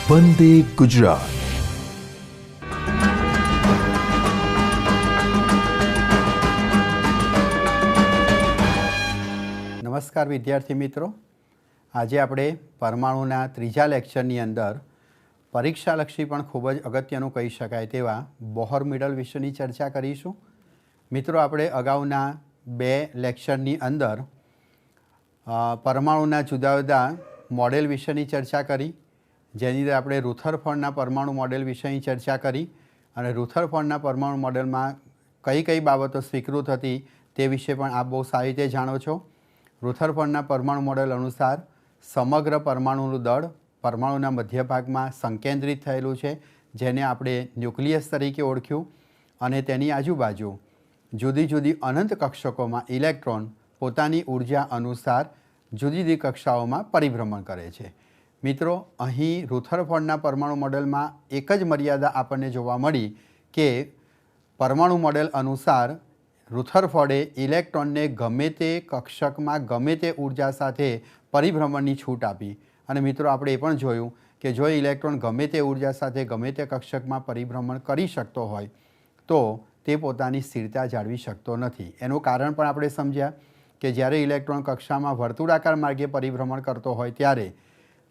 વંદે ગુજરાત। નમસ્કાર વિદ્યાર્થી મિત્રો, આજે આપણે પરમાણુના ત્રીજા લેક્ચરની અંદર પરીક્ષાલક્ષી પણ ખૂબ જ અગત્યનું કહી શકાય તેવા બોહર મોડેલ વિશેની ચર્ચા કરીશું। મિત્રો, આપણે અગાઉના બે લેક્ચરની અંદર પરમાણુના જુદા જુદા મોડેલ વિશેની ચર્ચા કરી, જેની અંદર આપણે રુથરફોર્ડના પરમાણુ મોડેલ વિશેની ચર્ચા કરી અને રુથરફોર્ડના પરમાણુ મોડેલમાં કઈ કઈ બાબતો સ્વીકૃત હતી તે વિશે પણ આપ બહુ સારી રીતે જાણો છો। રુથરફોર્ડના પરમાણુ મોડેલ અનુસાર સમગ્ર પરમાણુનું દળ પરમાણુના મધ્ય ભાગમાં સંકેન્દ્રિત થયેલું છે, જેને આપણે ન્યુક્લિયસ તરીકે ઓળખ્યું, અને તેની આજુબાજુ જુદી જુદી અનંત કક્ષકોમાં ઇલેક્ટ્રોન પોતાની ઉર્જા અનુસાર જુદી જુદી કક્ષાઓમાં પરિભ્રમણ કરે છે। મિત્રો, અહીં રુથરફોર્ડના પરમાણુ મોડેલમાં એક જ મર્યાદા આપણને જોવા મળી કે પરમાણુ મોડેલ અનુસાર રુથરફોર્ડે ઇલેક્ટ્રોનને ગમે તે કક્ષકમાં ગમે તે ઉર્જા સાથે પરિભ્રમણની છૂટ આપી, અને મિત્રો આપણે એ પણ જોયું કે જો ઇલેક્ટ્રોન ગમે તે ઉર્જા સાથે ગમે તે કક્ષકમાં પરિભ્રમણ કરી શકતો હોય તો તે પોતાની સ્થિરતા જાળવી શકતો નથી। એનું કારણ પણ આપણે સમજ્યા કે જ્યારે ઇલેક્ટ્રોન કક્ષામાં વર્તુળાકાર માર્ગે પરિભ્રમણ કરતો હોય ત્યારે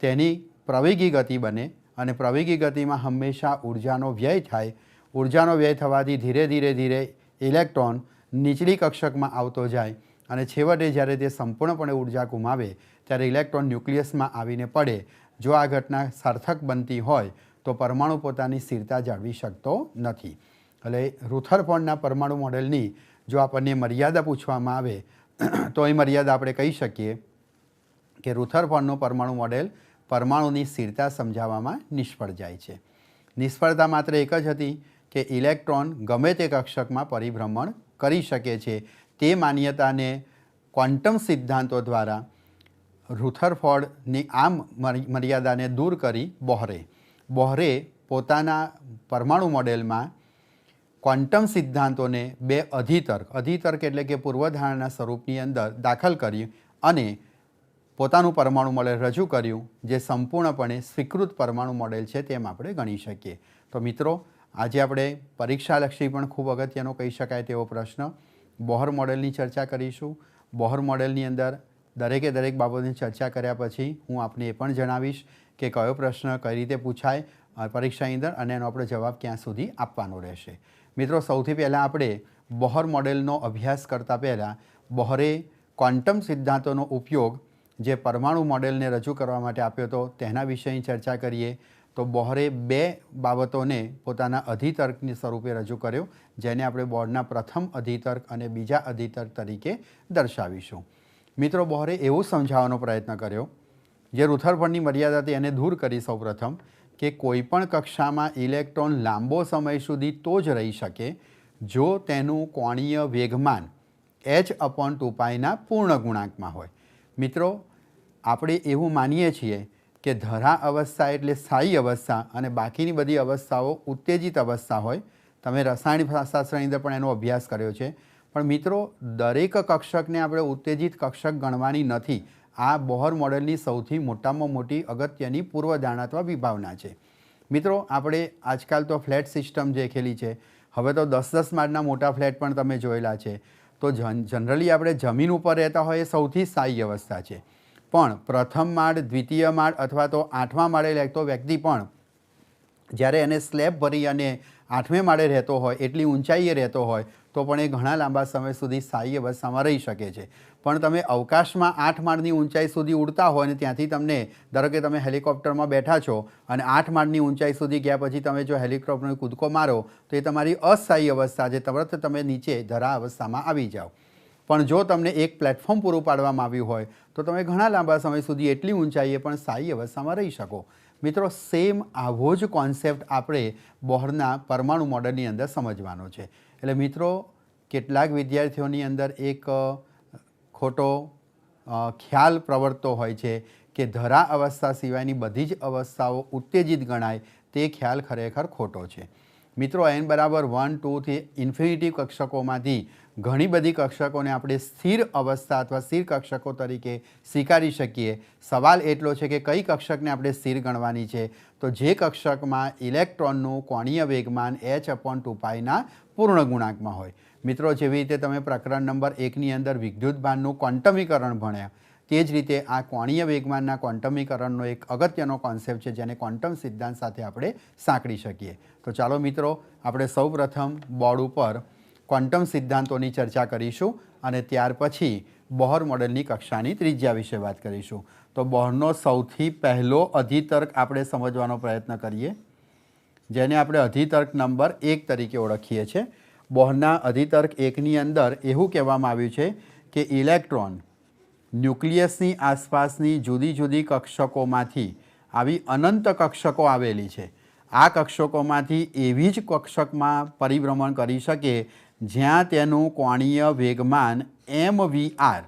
તેની પ્રવેગી ગતિ બને, અને પ્રવેગી ગતિમાં હંમેશા ઉર્જાનો વ્યય થાય। ઉર્જાનો વ્યય થવાથી ધીરે ધીરે ધીરે ઇલેક્ટ્રોન નીચલી કક્ષકમાં આવતો જાય, અને છેવટે જ્યારે તે સંપૂર્ણપણે ઉર્જા ગુમાવે ત્યારે ઇલેક્ટ્રોન ન્યુક્લિયસમાં આવીને પડે। જો આ ઘટના સાર્થક બનતી હોય તો પરમાણુ પોતાની સ્થિરતા જાળવી શકતો નથી। એટલે રુથરફોર્ડના પરમાણુ મોડેલની જો આપણને મર્યાદા પૂછવામાં આવે તો એ મર્યાદા આપણે કહી શકીએ કે રુથરફોર્ડનું પરમાણુ મોડેલ પરમાણુની સ્થિરતા સમજાવવામાં નિષ્ફળ જાય છે। નિષ્ફળતા માત્ર એક જ હતી કે ઇલેક્ટ્રોન ગમે તે કક્ષકમાં પરિભ્રમણ કરી શકે છે। તે માન્યતાને ક્વોન્ટમ સિદ્ધાંતો દ્વારા રુથરફોર્ડની આ મર્યાદાને દૂર કરી બોહરે પોતાના પરમાણુ મોડેલમાં ક્વોન્ટમ સિદ્ધાંતોને બે અધિતર્ક એટલે કે પૂર્વધારણાના સ્વરૂપની અંદર દાખલ કર્યું અને પોતાનું પરમાણુ મોડેલ રજૂ કર્યું, જે સંપૂર્ણપણે સ્વીકૃત પરમાણુ મોડેલ છે તેમ આપણે ગણી શકીએ। તો મિત્રો, આજે આપણે પરીક્ષાલક્ષી પણ ખૂબ અગત્યનો કહી શકાય તેવો પ્રશ્ન બોહર મોડેલની ચર્ચા કરીશું। બોહર મોડેલની અંદર દરેકે દરેક બાબતની ચર્ચા કર્યા પછી હું આપને એ પણ જણાવીશ કે કયો પ્રશ્ન કઈ રીતે પૂછાય પરીક્ષાની અંદર અને એનો આપણે જવાબ ક્યાં સુધી આપવાનો રહેશે। મિત્રો, સૌથી પહેલાં આપણે બોહર મોડેલનો અભ્યાસ કરતાં પહેલાં બોહરે ક્વોન્ટમ સિદ્ધાંતોનો ઉપયોગ જે પરમાણુ મોડેલને રજૂ કરવા માટે આપ્યો હતો તેના વિષયની ચર્ચા કરીએ। તો બોહરે બે બાબતોને પોતાના અધિતર્કની સ્વરૂપે રજૂ કર્યો, જેને આપણે બોહરના પ્રથમ અધિતર્ક અને બીજા અધિતર્ક તરીકે દર્શાવીશું। મિત્રો, બોહરે એવું સમજાવવાનો પ્રયત્ન કર્યો, જે રુથરફોર્ડની મર્યાદા હતી એને દૂર કરી સૌપ્રથમ, કે કોઈપણ કક્ષામાં ઇલેક્ટ્રોન લાંબો સમય સુધી તો જ રહી શકે જો તેનું કોણીય વેગમાન h/2πના પૂર્ણ ગુણાંકમાં હોય। મિત્રો, આપણે એવું માનીએ છીએ કે ધરા અવસ્થા એટલે સ્થાયી અવસ્થા અને બાકીની બધી અવસ્થાઓ ઉત્તેજિત અવસ્થા હોય। તમે રસાયણશાસ્ત્રની અંદર પણ એનો અભ્યાસ કર્યો છે, પણ મિત્રો દરેક કક્ષકને આપણે ઉત્તેજિત કક્ષક ગણવાની નથી। આ બોહર મોડેલની સૌથી મોટામાં મોટી અગત્યની પૂર્વધારણા અથવા વિભાવના છે। મિત્રો, આપણે આજકાલ તો ફ્લેટ સિસ્ટમ જે ખેલી છે, હવે તો 10-10 માળના મોટા ફ્લેટ પણ તમે જોયેલા છે। તો જનરલી આપણે જમીન ઉપર રહેતા હોય એ સૌથી સ્થાયી અવસ્થા છે, પણ પ્રથમ માળ, દ્વિતીય માળ અથવા તો 8મા માળે રહેતો વ્યક્તિ પણ જ્યારે એને સ્લેબ ભરી અને 8મે માળે રહેતો હોય, એટલી ઊંચાઈએ રહેતો હોય તો પણ એ ઘણા લાંબા સમય સુધી સ્થાયી અવસ્થામાં રહી શકે છે। પણ તમે અવકાશમાં 8 માળની ઊંચાઈ સુધી ઉડતા હોય અને ત્યાંથી તમને, ધારો કે તમે હેલિકોપ્ટરમાં બેઠા છો અને 8 માળની ઊંચાઈ સુધી ગયા પછી તમે જો હેલિકોપ્ટરનો કૂદકો મારો તો એ તમારી અસ્થાયી અવસ્થા છે, તરત તમે નીચે ધરા અવસ્થામાં આવી જાઓ। પણ જો તમને એક પ્લેટફોર્મ પૂરું પાડવામાં આવ્યું હોય તો તમે ઘણા લાંબા સમય સુધી એટલી ઊંચાઈએ પણ સ્થાયી અવસ્થામાં રહી શકો। મિત્રો, સેમ આવો જ કોન્સેપ્ટ આપણે બોહરના પરમાણુ મોડેલની અંદર સમજવાનો છે। એટલે મિત્રો, કેટલાક વિદ્યાર્થીઓની અંદર એક ખોટો ખ્યાલ પ્રવર્તતો હોય છે કે ધરા અવસ્થા સિવાયની બધી જ અવસ્થાઓ ઉત્તેજિત ગણાય, તે ખ્યાલ ખરેખર ખોટો છે। મિત્રો, n = 1, 2 થી ઇન્ફિનિટી કક્ષકોમાંથી ઘણી બધી કક્ષકોને આપણે સ્થિર અવસ્થા અથવા સ્થિર કક્ષકો તરીકે સ્વીકારી શકીએ। સવાલ એટલો છે કે કઈ કક્ષકને આપણે સ્થિર ગણવાની છે, તો જે કક્ષકમાં ઇલેક્ટ્રોનનું કોણીય વેગમાન h/2πના પૂર્ણ ગુણાંકમાં હોય। મિત્રો, જેવી રીતે તમે પ્રકરણ નંબર 1ની અંદર વિદ્યુતભારનું ક્વોન્ટમીકરણ ભણ્યા, તે જ રીતે આ કોણીય વેગમાનના ક્વોન્ટમીકરણનો એક અગત્યનો કોન્સેપ્ટ છે જેને ક્વોન્ટમ સિદ્ધાંત સાથે આપણે સાંકળી શકીએ। તો ચાલો મિત્રો, આપણે સૌપ્રથમ બોર્ડ ઉપર ક્વોન્ટમ સિદ્ધાંતોની ચર્ચા કરીશું અને ત્યાર પછી બોહર મોડેલની કક્ષાની ત્રિજ્યા વિશે વાત કરીશું। તો બોહરનો સૌથી પહેલો અધિતર્ક આપણે સમજવાનો પ્રયત્ન કરીએ, જેને આપણે અધિતર્ક નંબર 1 તરીકે ઓળખીએ છીએ। બોહરના અધિતર્ક 1ની અંદર એવું કહેવામાં આવ્યું છે કે ઇલેક્ટ્રોન ન્યુક્લિયસની આસપાસની જુદી જુદી કક્ષકોમાંથી આવી અનંત કક્ષકો આવેલી છે। આ કક્ષકોમાંથી એવી જ કક્ષકમાં પરિભ્રમણ કરી શકે જ્યાં તેનું કોણીય વેગમાન mvr,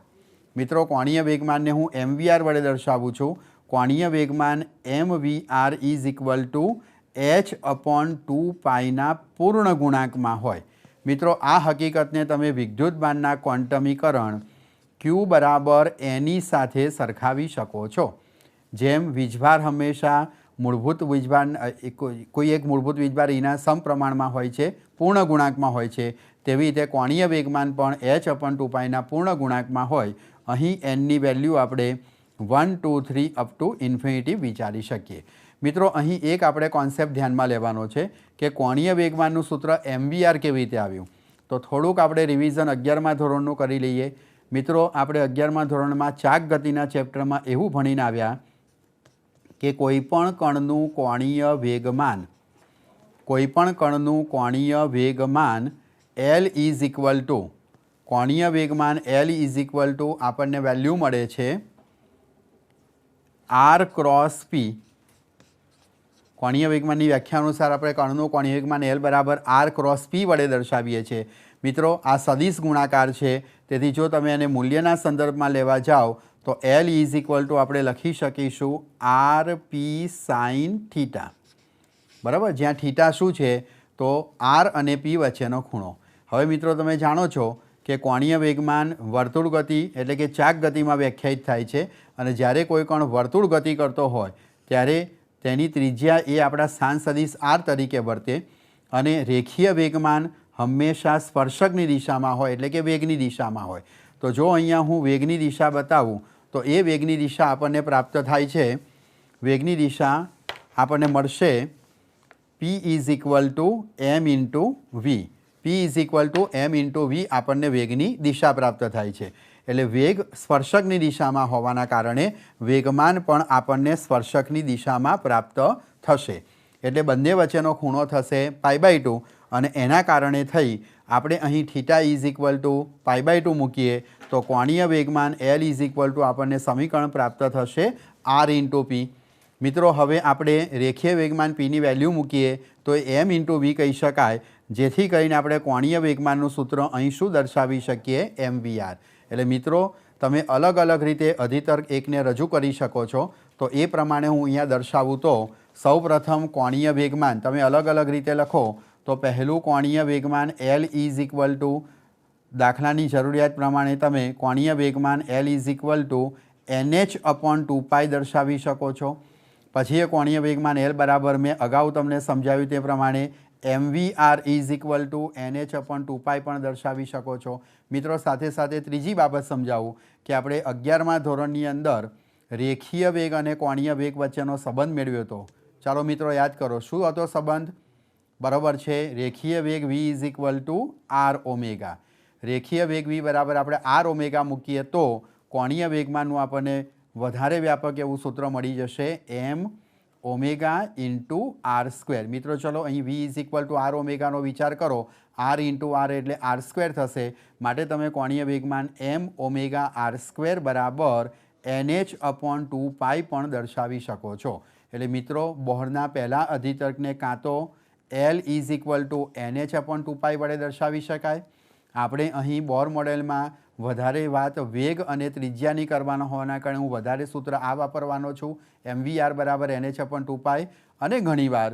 મિત્રો કોણીય વેગમાનને હું mvr વડે દર્શાવું છું। કોણીય વેગમાન mvr ઇઝ ઇક્વલ ટુ h/2πના પૂર્ણ ગુણાંકમાં હોય। મિત્રો, આ હકીકતને તમે વિદ્યુતભારના ક્વોન્ટમીકરણ Q બરાબર એની સાથે સરખાવી શકો છો। જેમ વીજભાર હંમેશા મૂળભૂત વીજભાર કોઈ એક મૂળભૂત વીજભાર એના સમપ્રમાણમાં હોય છે, પૂર્ણ ગુણાંકમાં હોય છે, તેવી રીતે કોણીય વેગમાન પણ h/2πના પૂર્ણ ગુણાંકમાં હોય। અહીં એનની વેલ્યુ આપણે 1, 2, 3 અપ ટુ ઇન્ફિનિટી વિચારી શકીએ। મિત્રો, અહીં એક આપણે કોન્સેપ્ટ ધ્યાનમાં લેવાનો છે કે કોણીય વેગમાનનું સૂત્ર mvr કેવી રીતે આવ્યું। તો થોડુંક આપણે રિવિઝન 11મા ધોરણનું કરી લઈએ। મિત્રો, આપણે 11મા ધોરણમાં ચાક ગતિના ચેપ્ટરમાં એવું ભણીને આવ્યા કે કોઈપણ કણનું કોણીય વેગમાન L ઇઝ ઇક્વલ ટુ આપણને વેલ્યુ મળે છે r ક્રોસ p। કોણીય વેગમાનની વ્યાખ્યા અનુસાર આપણે કણનું કોણીય વેગમાન L બરાબર r ક્રોસ p વડે દર્શાવીએ છીએ। મિત્રો, આ સદિશ ગુણાકાર છે, તેથી જો તમે એને મૂલ્યના સંદર્ભમાં લેવા જાઓ તો L ઇઝ ઇક્વલ ટુ આપણે લખી શકીશું rp sin થીટા, બરાબર, જ્યાં થીટા શું છે તો r અને p વચ્ચેનો ખૂણો। હવે મિત્રો, તમે જાણો છો કે કોણીય વેગમાન વર્તુળ ગતિ એટલે કે ચાક ગતિમાં વ્યાખ્યાયિત થાય છે અને જ્યારે કોઈ કણ વર્તુળ ગતિ કરતો હોય ત્યારે તેની ત્રિજ્યા એ આપણા સ્થાન સદિશ r તરીકે વર્તે અને રેખીય વેગમાન હંમેશા સ્પર્શકની દિશામાં હોય એટલે કે વેગની દિશામાં હોય। તો જો અહીંયા હું વેગની દિશા બતાવું તો એ વેગની દિશા આપણને પ્રાપ્ત થાય છે, વેગની દિશા આપણને મળશે p is equal two m into v। p is equal two m into v આપણને વેગની દિશા પ્રાપ્ત થાય છે। એટલે વેગ સ્પર્શકની દિશામાં હોવાના કારણે વેગમાન પણ આપણને સ્પર્શકની દિશામાં પ્રાપ્ત થશે। એટલે બંને વચ્ચેનો ખૂણો થશે π/2 અને એના કારણે થઈ આપણે અહીં થીટા ઇઝ ઇક્વલ ટુ π/2 મૂકીએ તો કોણીય વેગમાન L ઇઝ ઇક્વલ ટુ આપણને સમીકરણ પ્રાપ્ત થશે r ઇન્ટુ p। મિત્રો, હવે આપણે રેખીય વેગમાન pની વેલ્યુ મૂકીએ તો m ઇન્ટુ v કહી શકાય, જેથી કરીને આપણે કોણીય વેગમાનનું સૂત્ર અહીં શું દર્શાવી શકીએ mvr। એટલે મિત્રો, તમે અલગ અલગ રીતે અધિતર્ક 1ને રજૂ કરી શકો છો। તો એ પ્રમાણે હું અહીંયા દર્શાવું તો સૌપ્રથમ કોણીય વેગમાન તમે અલગ અલગ રીતે લખો તો પહેલું કોણીય વેગમાન L ઇઝ ઇક્વલ ટુ, દાખલાની જરૂરિયાત પ્રમાણે તમે કોણીય વેગમાન L is equal two nh/2π દર્શાવી શકો છો। પછી એ કોણીય વેગમાન L બરાબર મેં અગાઉ તમને સમજાવ્યું તે પ્રમાણે mvr is equal two nh/2π પણ દર્શાવી શકો છો। મિત્રો, સાથે સાથે ત્રીજી બાબત સમજાવું કે આપણે 11મા ધોરણની અંદર રેખીય વેગ અને કોણીય વેગ વચ્ચેનો સંબંધ મેળવ્યો હતો। ચાલો મિત્રો, યાદ કરો શું હતો સંબંધ? બરાબર છે, રેખીય વેગ v is equal two r omega. રેખીય વેગ v બરાબર આપણે r ઓમેગા મૂકીએ તો કોણીય વેગમાનનું આપણને વધારે વ્યાપક એવું સૂત્ર મળી જશે m omega into r square. મિત્રો, ચલો અહીં v is equal two r ઓમેગાનો વિચાર કરો, r ઇન્ટુ r એટલે r સ્ક્વેર થશે, માટે તમે કોણીય વેગમાન m ઓમેગા r સ્ક્વેર બરાબર nh/2π પણ દર્શાવી શકો છો। એટલે મિત્રો, બોહરના પહેલા અધિતર્કને કાં તો L is equal two nh/2π વડે દર્શાવી શકાય। આપણે અહીં બોર મોડેલમાં વધારે વાત વેગ અને ત્રિજ્યાની કરવાનો હોવાના કારણે હું વધારે સૂત્ર આ વાપરવાનો છું, mvr બરાબર nh/2π। અને ઘણીવાર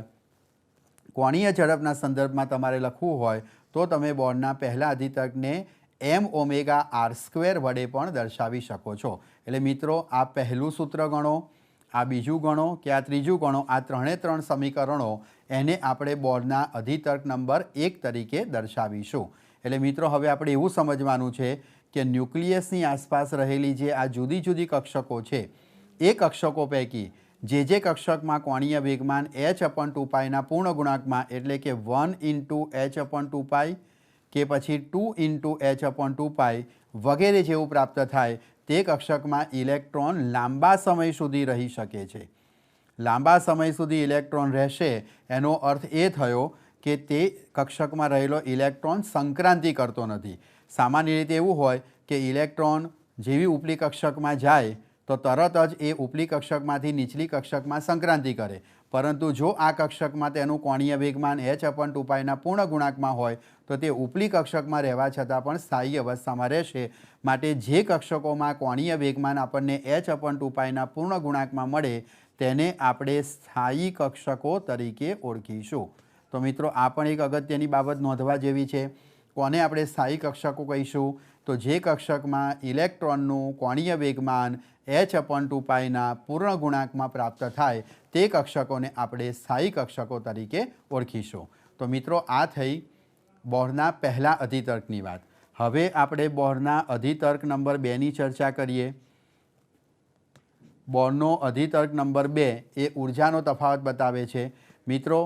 કોણીય ઝડપના સંદર્ભમાં તમારે લખવું હોય તો તમે બોર્ડના પહેલા અધિતર્કને m ઓમેગા આર સ્ક્વેર વડે પણ દર્શાવી શકો છો। એટલે મિત્રો આ પહેલું સૂત્ર ગણો, આ બીજું ગણો કે આ ત્રીજું ગણો, આ ત્રણ સમીકરણો એને આપણે બોર્ડના અધિતર્ક નંબર 1 તરીકે દર્શાવીશું। એટલે મિત્રો હવે આપણે એવું સમજવાનું છે કે ન્યુક્લિયસની આસપાસ રહેલી જે આ જુદી જુદી કક્ષકો છે એ કક્ષકો પૈકી જે કક્ષકમાં કોણીય વેગમાન h/2πના પૂર્ણ ગુણાંકમાં એટલે કે 1 × h/2π કે પછી 2 × h/2π વગેરે જેવું પ્રાપ્ત થાય તે કક્ષકમાં ઇલેક્ટ્રોન લાંબા સમય સુધી રહી શકે છે। લાંબા સમય સુધી ઇલેક્ટ્રોન રહેશે એનો અર્થ એ થયો કે તે કક્ષકમાં રહેલો ઇલેક્ટ્રોન સંક્રાંતિ કરતો નથી। સામાન્ય રીતે એવું હોય કે ઇલેક્ટ્રોન જેવી ઉપલી કક્ષકમાં જાય તો તરત જ એ ઉપલી કક્ષકમાંથી નીચલી કક્ષકમાં સંક્રાંતિ કરે, પરંતુ જો આ કક્ષકમાં તેનું કોણીય વેગમાન h/2πના પૂર્ણ ગુણાંકમાં હોય તો તે ઉપલી કક્ષકમાં રહેવા છતાં પણ સ્થાયી અવસ્થામાં રહેશે। માટે જે કક્ષકોમાં કોણીય વેગમાન આપણને h/2πના પૂર્ણ ગુણાંકમાં મળે તેને આપણે સ્થાયી કક્ષકો તરીકે ઓળખીશું। તો મિત્રો આ પણ એક અગત્યની બાબત નોંધવા જેવી છે। કોને આપણે સ્થાયી કક્ષકો કહીશું? તો જે કક્ષકમાં ઇલેક્ટ્રોનનું કોણીય વેગમાન h/2πના પૂર્ણ ગુણાંકમાં પ્રાપ્ત થાય તે કક્ષકોને આપણે સ્થાયી કક્ષકો તરીકે ઓળખીશું। તો મિત્રો આ થઈ બોહરના પહેલા અધિતર્કની વાત। હવે આપણે બોહરના અધિતર્ક નંબર 2ની ચર્ચા કરીએ। બોહરનો અધિતર્ક નંબર 2 એ ઉર્જાનો તફાવત બતાવે છે। મિત્રો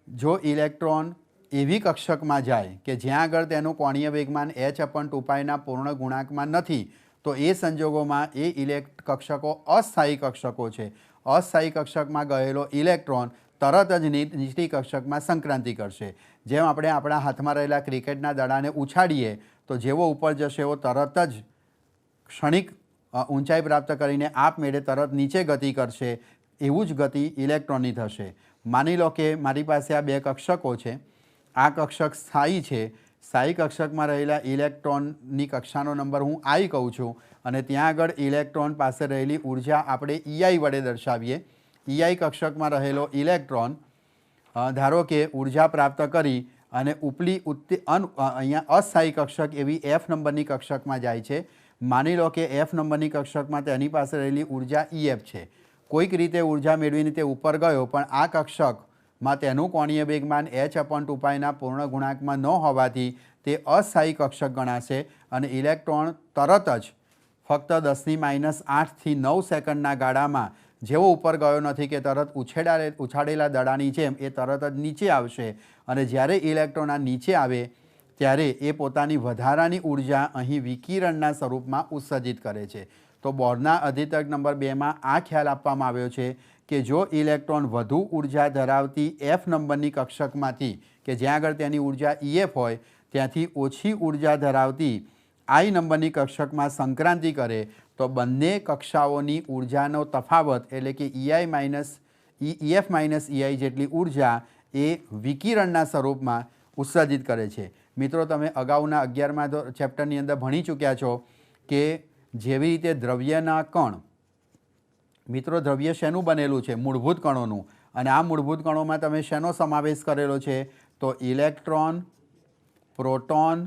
જો ઇલેક્ટ્રોન એવી કક્ષકમાં જાય કે જ્યાં આગળ તેનું કોણીય વેગમાન h/2πના પૂર્ણ ગુણાંકમાં નથી તો એ સંજોગોમાં એ કક્ષકો અસ્થાયી કક્ષકો છે। અસ્થાયી કક્ષકમાં ગયેલો ઇલેક્ટ્રોન તરત જ નીચલી કક્ષકમાં સંક્રાંતિ કરશે। જેમ આપણે આપણા હાથમાં રહેલા ક્રિકેટના દડાને ઉછાળીએ તો જેવો ઉપર જશે એવો તરત જ ક્ષણિક ઊંચાઈ પ્રાપ્ત કરીને આપમેળે તરત નીચે ગતિ કરશે, એવું જ ગતિ ઇલેક્ટ્રોનની થશે। માની લો કે મારી પાસે આ બે કક્ષકો છે, આ કક્ષક સ્થાયી છે, સ્થાયી કક્ષકમાં રહેલા ઇલેક્ટ્રોનની કક્ષાનો નંબર હું I કહું છું અને ત્યાં આગળ ઇલેક્ટ્રોન પાસે રહેલી ઉર્જા આપણે EI વડે દર્શાવીએ। EI કક્ષકમાં રહેલો ઇલેક્ટ્રોન ધારો કે ઉર્જા પ્રાપ્ત કરી અને ઉપલી અહીંયા અસ્થાયી કક્ષક એવી F નંબરની કક્ષકમાં જાય છે। માની લો કે F નંબરની કક્ષકમાં તેની પાસે રહેલી ઉર્જા EF છે। કોઈક રીતે ઉર્જા મેળવીને તે ઉપર ગયો પણ આ કક્ષકમાં તેનું કોણીય વેગમાન h/2πના પૂર્ણ ગુણાંકમાં ન હોવાથી તે અસ્થાયી કક્ષક ગણાશે અને ઇલેક્ટ્રોન તરત જ ફક્ત 10⁻8 થી 9 સેકન્ડના ગાળામાં જેવો ઉપર ગયો નથી કે તરત ઉછાળેલા દડાની જેમ એ તરત જ નીચે આવશે અને જ્યારે ઇલેક્ટ્રોન આ નીચે આવે ત્યારે એ પોતાની વધારાની ઉર્જા અહીં વિકિરણના સ્વરૂપમાં ઉત્સર્જિત કરે છે। તો બોહરના અધિતર્ક નંબર 2માં આ ખ્યાલ આપવામાં આવ્યો છે કે જો ઇલેક્ટ્રોન વધુ ઉર્જા ધરાવતી F નંબરની કક્ષકમાંથી કે જ્યાં આગળ તેની ઉર્જા EF હોય ત્યાંથી ઓછી ઉર્જા ધરાવતી I નંબરની કક્ષકમાં સંક્રાંતિ કરે તો બંને કક્ષાઓની ઉર્જાનો તફાવત એટલે કે EF માઇનસ EI જેટલી ઉર્જા એ વિકિરણના સ્વરૂપમાં ઉત્સર્જિત કરે છે। મિત્રો તમે અગાઉના 11મા ચેપ્ટરની અંદર ભણી ચૂક્યા છો કે જેવી રીતે દ્રવ્યના કણ, મિત્રો દ્રવ્ય શેનું બનેલું છે? મૂળભૂત કણોનું। અને આ મૂળભૂત કણોમાં તમે શેનો સમાવેશ કરેલો છે? તો ઇલેક્ટ્રોન, પ્રોટોન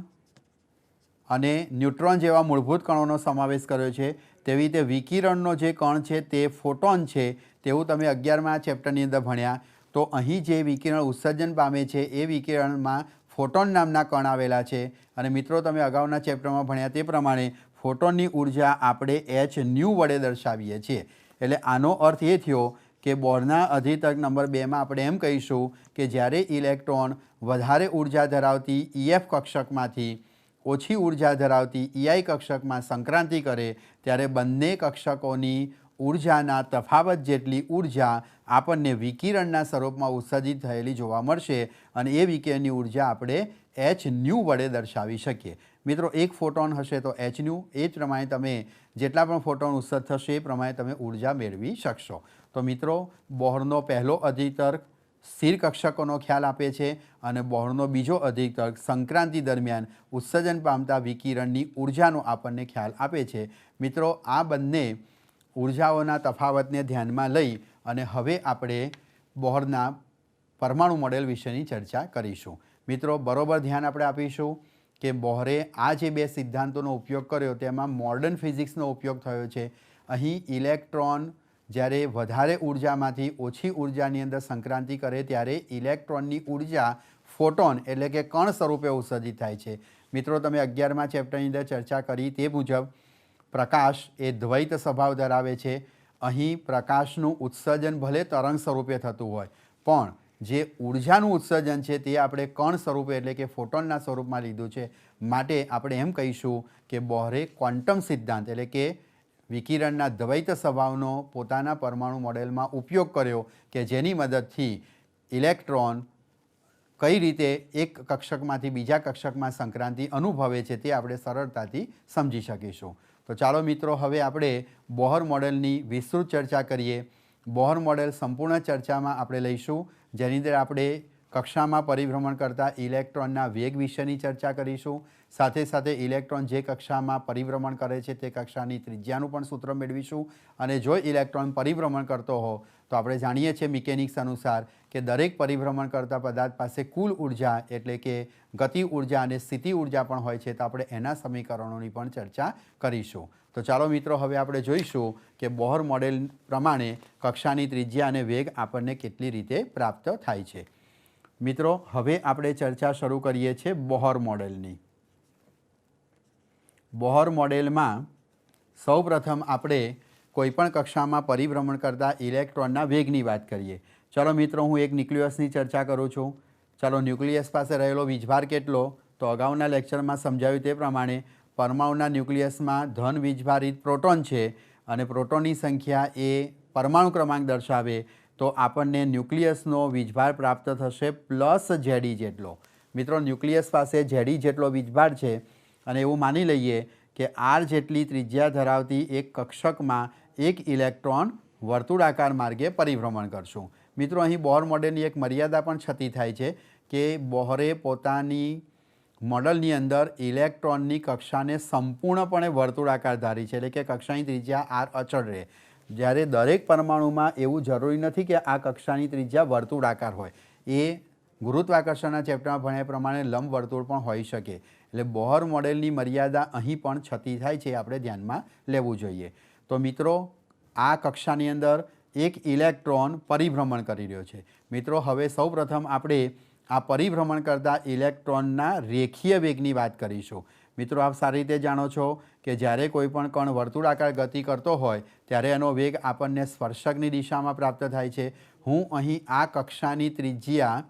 અને ન્યુટ્રોન જેવા મૂળભૂત કણોનો સમાવેશ કર્યો છે। તેવી રીતે વિકિરણનો જે કણ છે તે ફોટોન છે, તેવું તમે 11મા ચેપ્ટરની અંદર ભણ્યા। તો અહીં જે વિકિરણ ઉત્સર્જન પામે છે એ વિકિરણમાં ફોટોન નામના કણ આવેલા છે અને મિત્રો તમે અગાઉના ચેપ્ટરમાં ભણ્યા તે પ્રમાણે ફોટોનની ઉર્જા આપણે hν વડે દર્શાવીએ છીએ। એટલે આનો અર્થ એ થયો કે બોહરના અધિતર્ક નંબર 2માં આપણે એમ કહીશું કે જ્યારે ઇલેક્ટ્રોન વધારે ઉર્જા ધરાવતી EF કક્ષકમાંથી ઓછી ઉર્જા ધરાવતી EI કક્ષકમાં સંક્રાંતિ કરે ત્યારે બંને કક્ષકોની ઉર્જાના તફાવત જેટલી ઉર્જા આપણને વિકિરણના સ્વરૂપમાં ઉત્સર્જિત થયેલી જોવા મળશે અને એ વિકિરણની ઉર્જા આપણે hν વડે દર્શાવી શકીએ। મિત્રો એક ફોટોન હશે તો hν, એ જ પ્રમાણે તમે જેટલા પણ ફોટોન ઉત્સર્જ થશે એ પ્રમાણે તમે ઉર્જા મેળવી શકશો। તો મિત્રો બોહરનો પહેલો અધિતર્ક સ્થિર કક્ષકોનો ખ્યાલ આપે છે અને બોહરનો બીજો અધિતર્ક સંક્રાંતિ દરમિયાન ઉત્સર્જન પામતા વિકિરણની ઉર્જાનો આપણને ખ્યાલ આપે છે। મિત્રો આ બંને ઉર્જાઓના તફાવતને ધ્યાનમાં લઈ અને હવે આપણે બોહરના પરમાણુ મોડેલ વિશેની ચર્ચા કરીશું। મિત્રો બરોબર ધ્યાન આપણે આપીશું કે બોહરે આ જે બે સિદ્ધાંતોનો ઉપયોગ કર્યો તેમાં મોડર્ન ફિઝિક્સનો ઉપયોગ થયો છે. અહીં ઇલેક્ટ્રોન જ્યારે વધારે ઉર્જામાંથી ઓછી ઉર્જાની અંદર સંક્રાંતિ કરે ત્યારે ઇલેક્ટ્રોનની ઉર્જા ફોટોન એટલે કે કણ સ્વરૂપે ઉત્સર્જિત થાય છે. મિત્રો, તમે 11મા ચેપ્ટરની અંદર ચર્ચા કરી તે મુજબ પ્રકાશ એ દ્વૈત સ્વભાવ ધરાવે છે. અહીં પ્રકાશનું ઉત્સર્જન ભલે તરંગ સ્વરૂપે થતું હોય પણ જે ઉર્જાનું ઉત્સર્જન છે તે આપણે કણ સ્વરૂપે એટલે કે ફોટોનના સ્વરૂપમાં લીધું છે. માટે આપણે એમ કહીશું કે બોહરે ક્વોન્ટમ સિદ્ધાંત એટલે કે વિકિરણના દ્વૈત સ્વભાવનો પોતાના પરમાણુ મોડેલમાં ઉપયોગ કર્યો કે જેની મદદથી ઇલેક્ટ્રોન કઈ રીતે એક કક્ષકમાંથી બીજા કક્ષકમાં સંક્રાંતિ અનુભવે છે તે આપણે સરળતાથી સમજી શકીશું. તો ચાલો મિત્રો, હવે આપણે બોહર મોડેલની વિસ્તૃત ચર્ચા કરીએ. બોહર મોડેલ સંપૂર્ણ ચર્ચામાં આપણે લઈશું, જેની અંદર આપણે કક્ષામાં પરિભ્રમણ કરતા ઇલેક્ટ્રોનના વેગ વિશેની ચર્ચા કરીશું. સાથે સાથે ઇલેક્ટ્રોન જે કક્ષામાં પરિભ્રમણ કરે છે તે કક્ષાની ત્રિજ્યાનું પણ સૂત્ર મેળવીશું. અને જો ઇલેક્ટ્રોન પરિભ્રમણ કરતો હો તો આપણે જાણીએ છીએ મિકેનિક્સ અનુસાર કે દરેક પરિભ્રમણ કરતા પદાર્થ પાસે કુલ ઉર્જા એટલે કે ગતિ ઉર્જા અને સ્થિતિ ઉર્જા પણ હોય છે. તો આપણે એના સમીકરણોની પણ ચર્ચા કરીશું. તો ચાલો મિત્રો, હવે આપણે જોઈશું કે બોહર મોડેલ પ્રમાણે કક્ષાની ત્રિજ્યા અને વેગ આપણને કેટલી રીતે પ્રાપ્ત થાય છે. મિત્રો, હવે આપણે ચર્ચા શરૂ કરીએ છીએ બોહર મોડેલની. બોહર મોડેલમાં સૌપ્રથમ આપણે કોઈપણ કક્ષામાં પરિભ્રમણ કરતા ઇલેક્ટ્રોનના વેગની વાત કરીએ. ચાલો મિત્રો, હું એક ન્યુક્લિયસની ચર્ચા કરું છું. ચાલો, ન્યુક્લિયસ પાસે રહેલો વીજભાર કેટલો? તો અગાઉના લેક્ચરમાં સમજાવ્યું તે પ્રમાણે પરમાણુના ન્યુક્લિયસમાં ધન વીજભારિત પ્રોટોન છે અને પ્રોટોનની સંખ્યા એ પરમાણુ ક્રમાંક દર્શાવે તો આપણને ન્યુક્લિયસનો વીજભાર પ્રાપ્ત થશે પ્લસ જેડી જેટલો. મિત્રો, ન્યુક્લિયસ પાસે જેડી જેટલો વીજભાર છે અને એવું માની લઈએ કે આર જેટલી ત્રિજ્યા ધરાવતી એક કક્ષકમાં એક ઇલેક્ટ્રોન વર્તુળાકાર માર્ગે પરિભ્રમણ કરશું. મિત્રો, અહીં બોહર મોડેલની એક મર્યાદા પણ છતી થાય છે કે બોહરે પોતાની મોડલની અંદર ઇલેક્ટ્રોનની કક્ષાને સંપૂર્ણપણે વર્તુળાકાર ધારી છે એટલે કે કક્ષાની ત્રિજ્યા આર અચળ રહે. જ્યારે દરેક પરમાણુમાં એવું જરૂરી નથી કે આ કક્ષાની ત્રિજ્યા વર્તુળાકાર હોય. એ ગુરુત્વાકર્ષણના ચેપ્ટરમાં ભણ્યા પ્રમાણે લંબ વર્તુળ પણ હોઈ શકે. એટલે બોહર મોડેલની મર્યાદા અહીં પણ છતી થાય છે, આપણે ધ્યાનમાં લેવું જોઈએ. તો મિત્રો, આ કક્ષાની અંદર એક ઇલેક્ટ્રોન પરિભ્રમણ કરી રહ્યો છે. મિત્રો, હવે સૌપ્રથમ આપણે આ પરિભ્રમણ કરતા ઇલેક્ટ્રોનના રેખીય વેગની વાત કરીશું. મિત્રો, આપ સારી રીતે જાણો છો કે જ્યારે કોઈ પણ કણ વર્તુળાકાર ગતિ કરતો હોય ત્યારે એનો વેગ આપણને સ્પર્શકની દિશામાં પ્રાપ્ત થાય છે. હું અહીં આ કક્ષાની ત્રિજ્યા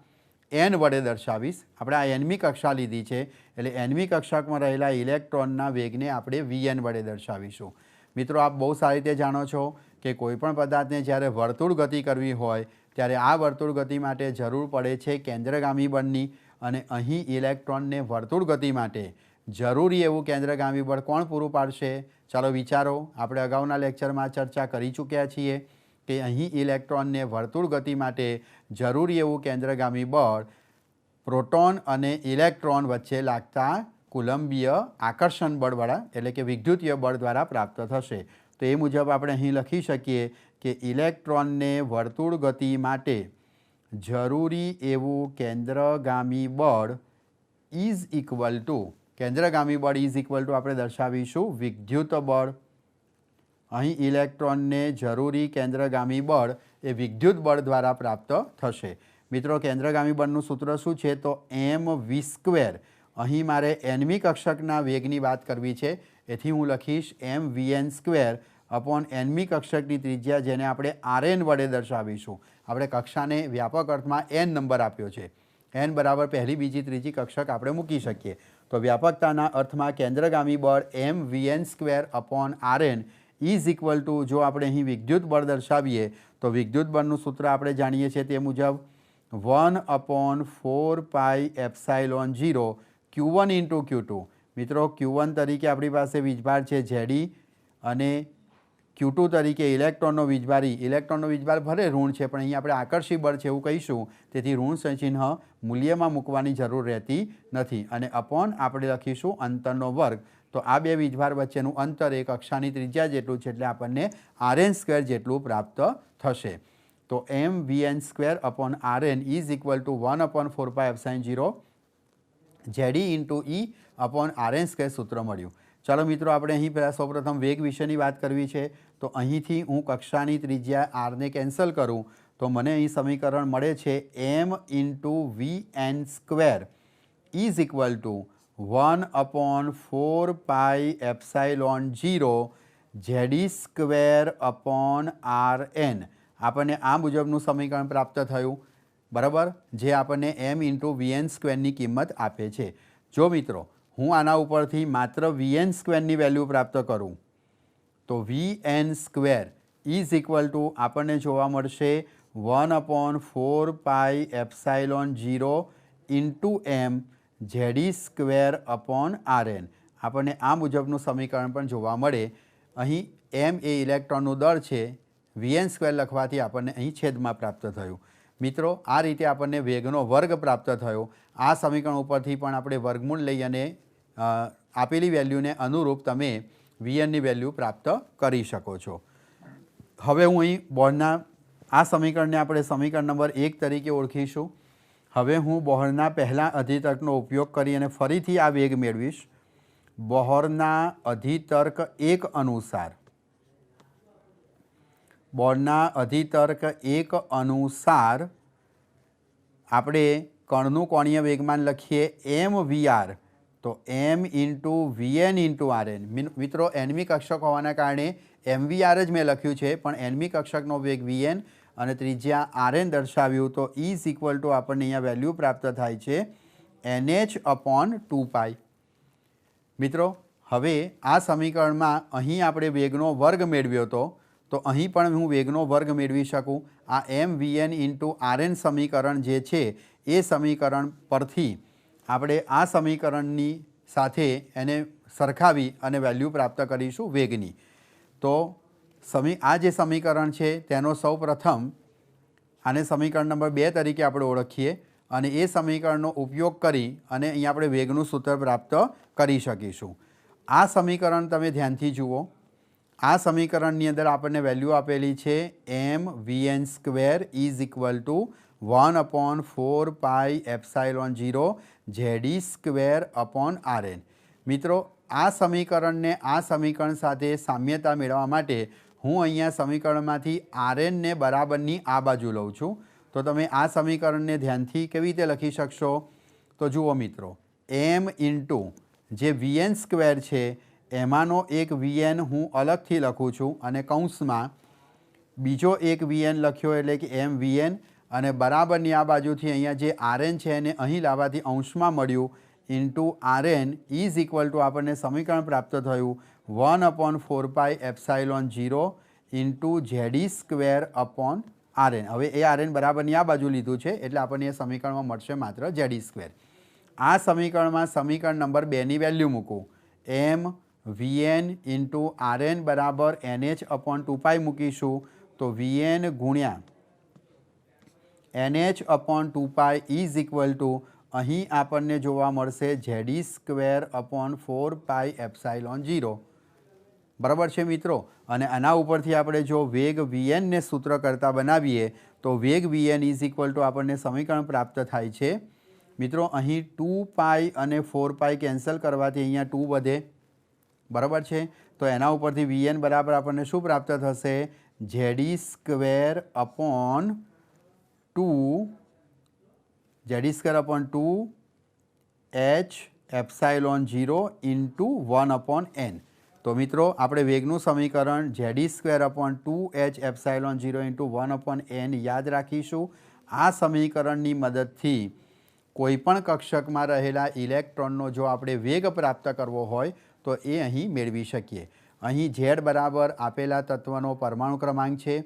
n વડે દર્શાવીશ. આપણે આ nમી કક્ષા લીધી છે એટલે nમી કક્ષકમાં રહેલા ઇલેક્ટ્રોનના વેગને આપણે vn વડે દર્શાવીશું. મિત્રો, આપ બહુ સારી રીતે જાણો છો કે કોઈપણ પદાર્થને જ્યારે વર્તુળ ગતિ કરવી હોય ત્યારે આ વર્તુળ ગતિ માટે જરૂર પડે છે કેન્દ્રગામી બળની. અને અહીં ઇલેક્ટ્રોનને વર્તુળ ગતિ માટે જરૂરી એવું કેન્દ્રગામી બળ કોણ પૂરું પાડશે? ચાલો વિચારો. આપણે અગાઉના લેક્ચરમાં ચર્ચા કરી ચૂક્યા છીએ કે અહીં ઇલેક્ટ્રોનને વર્તુળ ગતિ માટે જરૂરી એવું કેન્દ્રગામી બળ પ્રોટોન અને ઇલેક્ટ્રોન વચ્ચે લાગતા કુલંબીય આકર્ષણ બળવાળા એટલે કે વિદ્યુતીય બળ દ્વારા પ્રાપ્ત થશે. તો એ મુજબ આપણે અહીં લખી શકીએ કે ઇલેક્ટ્રોનને વર્તુળ ગતિ માટે જરૂરી એવું કેન્દ્રગામી બળ ઇઝ ઇક્વલ ટુ કેન્દ્રગામી બળ ઇઝ ઇક્વલ ટુ આપણે દર્શાવીશું વિદ્યુત બળ. અહીં ઇલેક્ટ્રોનને જરૂરી કેન્દ્રગામી બળ એ વિદ્યુત બળ દ્વારા પ્રાપ્ત થશે. મિત્રો, કેન્દ્રગામી બળનું સૂત્ર શું છે? તો mv². અહીં મારે nમી કક્ષકના વેગની વાત કરવી છે એથી હું લખીશ mvn² અપોન nમી કક્ષકની ત્રિજ્યા જેને આપણે rn વડે દર્શાવીશું. આપણે કક્ષાને વ્યાપક અર્થમાં n નંબર આપ્યો છે. n બરાબર પહેલી, બીજી, ત્રીજી કક્ષક આપણે મૂકી શકીએ. તો વ્યાપકતાના અર્થમાં કેન્દ્રગામી બળ mvn² upon rn is equal two જો આપણે અહીં વિદ્યુત બળ દર્શાવીએ તો વિદ્યુત બળનું સૂત્ર આપણે જાણીએ છીએ તે મુજબ 1/4πε0 Q1 ઇન્ટુ Q2. મિત્રો, Q1 તરીકે આપણી પાસે વીજભાર છે જેડી અને Q2 તરીકે ઇલેક્ટ્રોનનો વીજભાર ભલે ઋણ છે પણ અહીં આપણે આકર્ષી બળ છે એવું કહીશું. તેથી ઋણ ચિહ્ન મૂલ્યમાં મૂકવાની જરૂર રહેતી નથી. અને અપોન આપણે લખીશું અંતરનો વર્ગ. તો આ બે વીજભાર વચ્ચેનું અંતર એ કક્ષાની ત્રિજ્યા જેટલું છે એટલે આપણને rn² જેટલું પ્રાપ્ત થશે. તો mvn² upon rn is equal to 1/4πε0 જેડી ઇન્ટુ E अपॉन RN² सूत्र मळ्युं। चलो मित्रों, આપણે અહીં પહેલાં સૌપ્રથમ વેગ વિશેની વાત કરવી છે। તો અહીંથી હું કક્ષાની ત્રિજ્યા r ને કેન્સલ કરું તો મને અહીં સમીકરણ મળે છે m × vn² is equal to 1/4πε0 z² upon RN। આપણને આ મુજબનું સમીકરણ પ્રાપ્ત થયું, બરાબર, જે આપણને m × vn² ની કિંમત આપે છે। જો મિત્રો હું આના ઉપરથી માત્ર vn² ની વેલ્યુ પ્રાપ્ત કરું તો vn² ઇઝ ઇક્વલ ટુ આપણને જોવા મળશે 1/4πε0 × m z² अपॉन RN। આપણને આ મુજબનું સમીકરણ પણ જોવા મળે। અહીં m એ ઇલેક્ટ્રોનનું દળ છે, vn² લખવાથી આપણને અહીં છેદમાં પ્રાપ્ત થયું। મિત્રો, આ રીતે આપણને વેગનો વર્ગ પ્રાપ્ત થયો। આ સમીકરણ ઉપરથી પણ આપણે વર્ગમૂળ લઈ અને આપેલી વેલ્યુને અનુરૂપ તમે vnની વેલ્યુ પ્રાપ્ત કરી શકો છો। હવે હું અહીં બોહરના આ સમીકરણને આપણે સમીકરણ નંબર 1 તરીકે ઓળખીશું। હવે હું બોહરના પહેલા અધિતર્કનો ઉપયોગ કરી અને ફરીથી આ વેગ મેળવીશ। બોહરના અધિતર્ક 1 અનુસાર આપણે કણનું કોણીય વેગમાન લખીએ mvr, તો m × vn × RN। મિત્રો, nમી કક્ષક હોવાના કારણે mvr જ મેં લખ્યું છે, પણ nમી કક્ષકનો વેગ vn અને ત્રિજ્યા RN દર્શાવ્યું તો ઇઝ ઇક્વલ ટુ આપણને અહીંયા વેલ્યુ પ્રાપ્ત થાય છે nh/2π। મિત્રો, હવે આ સમીકરણમાં અહીં આપણે વેગનો વર્ગ મેળવ્યો હતો, તો અહીં પણ હું વેગનો વર્ગ મેળવી શકું। આ m vn × RN સમીકરણ જે છે એ સમીકરણ પરથી આપણે આ સમીકરણની સાથે એને સરખાવી અને વેલ્યુ પ્રાપ્ત કરીશું વેગની। તો આ જે સમીકરણ છે તેનો સૌપ્રથમ આને સમીકરણ નંબર 2 તરીકે આપણે ઓળખીએ અને એ સમીકરણનો ઉપયોગ કરી અને અહીં આપણે વેગનું સૂત્ર પ્રાપ્ત કરી શકીશું। આ સમીકરણ તમે ધ્યાનથી જુઓ। આ સમીકરણની અંદર આપણને વેલ્યુ આપેલી છે m vn² is equal to 1/4πε0 z² upon RN। મિત્રો, આ સમીકરણને આ સમીકરણ સાથે સામ્યતા મેળવવા માટે હું અહીંયા સમીકરણમાંથી RN ને બરાબરની આ બાજુ લઉં છું। તો તમે આ સમીકરણને ધ્યાનથી કેવી રીતે લખી શકશો? તો જુઓ મિત્રો, m × જે vn² છે એમાંનો એક vn હું અલગથી લખું છું અને કૌંસમાં બીજો એક vn લખ્યો એટલે કે m vn, અને બરાબરની આ બાજુથી અહીંયા જે RN છે એને અહીં લાવવાથી અંશમાં મળ્યું × RN ઇઝ ઇક્વલ ટુ આપણને સમીકરણ પ્રાપ્ત થયું 1/4πε0 × z² अपॉन RN। હવે એ RN બરાબરની આ બાજુ લીધું છે એટલે આપણને એ સમીકરણમાં મળશે માત્ર z²। આ સમીકરણમાં સમીકરણ નંબર 2 ની વેલ્યુ મૂકું, m vn × RN બરાબર nh/2π મૂકીશું તો vn ગુણ્યા nh/2π ઇઝ ઇક્વલ ટુ અહીં આપણને જોવા મળશે z² अपॉन 4πε0। બરાબર છે મિત્રો? અને આના ઉપરથી આપણે જો વેગ vn ને સૂત્ર કરતાં બનાવીએ તો વેગ vn ઇઝ ઇક્વલ ટુ આપણને સમીકરણ પ્રાપ્ત થાય છે। મિત્રો, અહીં 2π અને 4π કેન્સલ કરવાથી અહીંયા 2 વધે, બરાબર છે? તો એના ઉપરથી vn બરાબર આપણને શું પ્રાપ્ત થશે? z² upon 2 h/0 × 1/n। તો મિત્રો, આપણે વેગનું સમીકરણ z² अपॉन 2h/0 × 1/n યાદ રાખીશું। આ સમીકરણની મદદથી કોઈપણ કક્ષકમાં રહેલા ઇલેક્ટ્રોનનો જો આપણે વેગ પ્રાપ્ત કરવો હોય તો એ અહીં મેળવી શકીએ। અહીં z બરાબર આપેલા તત્વનો પરમાણુ ક્રમાંક છે,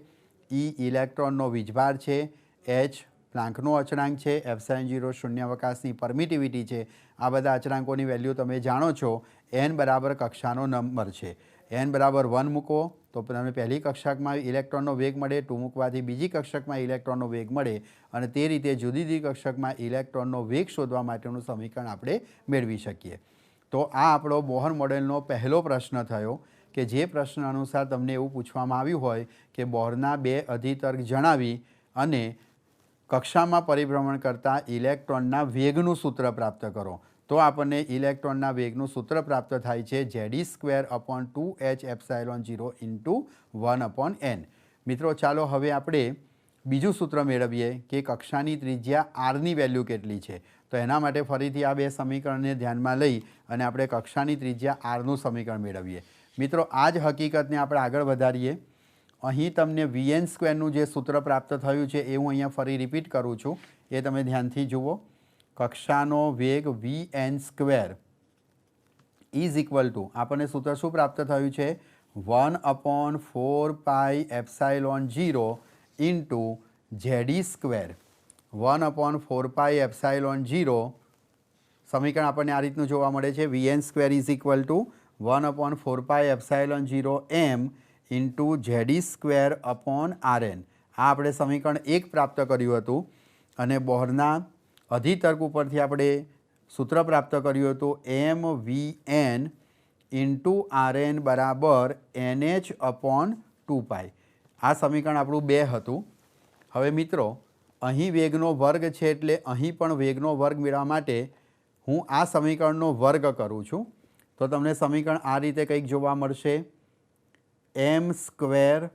e ઇલેક્ટ્રોનનો વીજભાર છે, h પ્લાન્કનો અચળાંક છે, ε0 શૂન્યાવકાશની પરમિટિવિટી છે। આ બધા અચળાંકોની વેલ્યુ તમે જાણો છો। n બરાબર કક્ષાનો નંબર છે, n બરાબર 1 મૂકો તો તમને પહેલી કક્ષકમાં ઇલેક્ટ્રોનનો વેગ મળે, 2 મૂકવાથી બીજી કક્ષકમાં ઇલેક્ટ્રોનનો વેગ મળે અને તે રીતે જુદી જુદી કક્ષકમાં ઇલેક્ટ્રોનનો વેગ શોધવા માટેનું સમીકરણ આપણે મેળવી શકીએ। તો આ આપણો બોહર મોડેલનો પહેલો પ્રશ્ન થયો કે જે પ્રશ્ન અનુસાર તમને એવું પૂછવામાં આવ્યું હોય કે બોહરના 2 અધિતર્ક જણાવી અને કક્ષામાં પરિભ્રમણ કરતા ઇલેક્ટ્રોનના વેગનું સૂત્ર પ્રાપ્ત કરો। તો આપણને ઇલેક્ટ્રોનના વેગનું સૂત્ર પ્રાપ્ત થાય છે Ze²/2h∈0 × 1/n। મિત્રો ચાલો હવે આપણે બીજું સૂત્ર મેળવીએ કે કક્ષાની ત્રિજ્યા r ની વેલ્યુ કેટલી છે। તો એના માટે ફરીથી આ બે સમીકરણને ધ્યાનમાં લઈ અને આપણે કક્ષાની ત્રિજ્યા rનું સમીકરણ મેળવીએ। મિત્રો આ જ હકીકતને આપણે આગળ વધારીએ। અહીં તમને vn² નું જે સૂત્ર પ્રાપ્ત થયું છે એ હું અહીંયા ફરી રિપીટ કરું છું, એ તમે ધ્યાનથી જુઓ। કક્ષાનો વેગ vn² ઇઝ ઇક્વલ ટુ આપણને સૂત્ર શું પ્રાપ્ત થયું છે 1/4πε0 ઇન્ટુ ze²। 1/4πε0 સમીકરણ આપણને આ રીતનું જોવા મળે છે vn² is equal to 1/4πε0 m into ze²/rn। આ આપણે સમીકરણ 1 પ્રાપ્ત કર્યું હતું અને બોહરના અધિતર્ક ઉપરથી આપણે સૂત્ર પ્રાપ્ત કર્યું હતું mvn ઇન્ટુ rn બરાબર nh/2π। આ સમીકરણ આપણું 2 હતું। હવે મિત્રો અહીં વેગનો વર્ગ છે એટલે અહીં પણ વેગનો વર્ગ મેળવવા માટે હું આ સમીકરણનો વર્ગ કરું છું તો તમને સમીકરણ આ રીતે કંઈક જોવા મળશે m²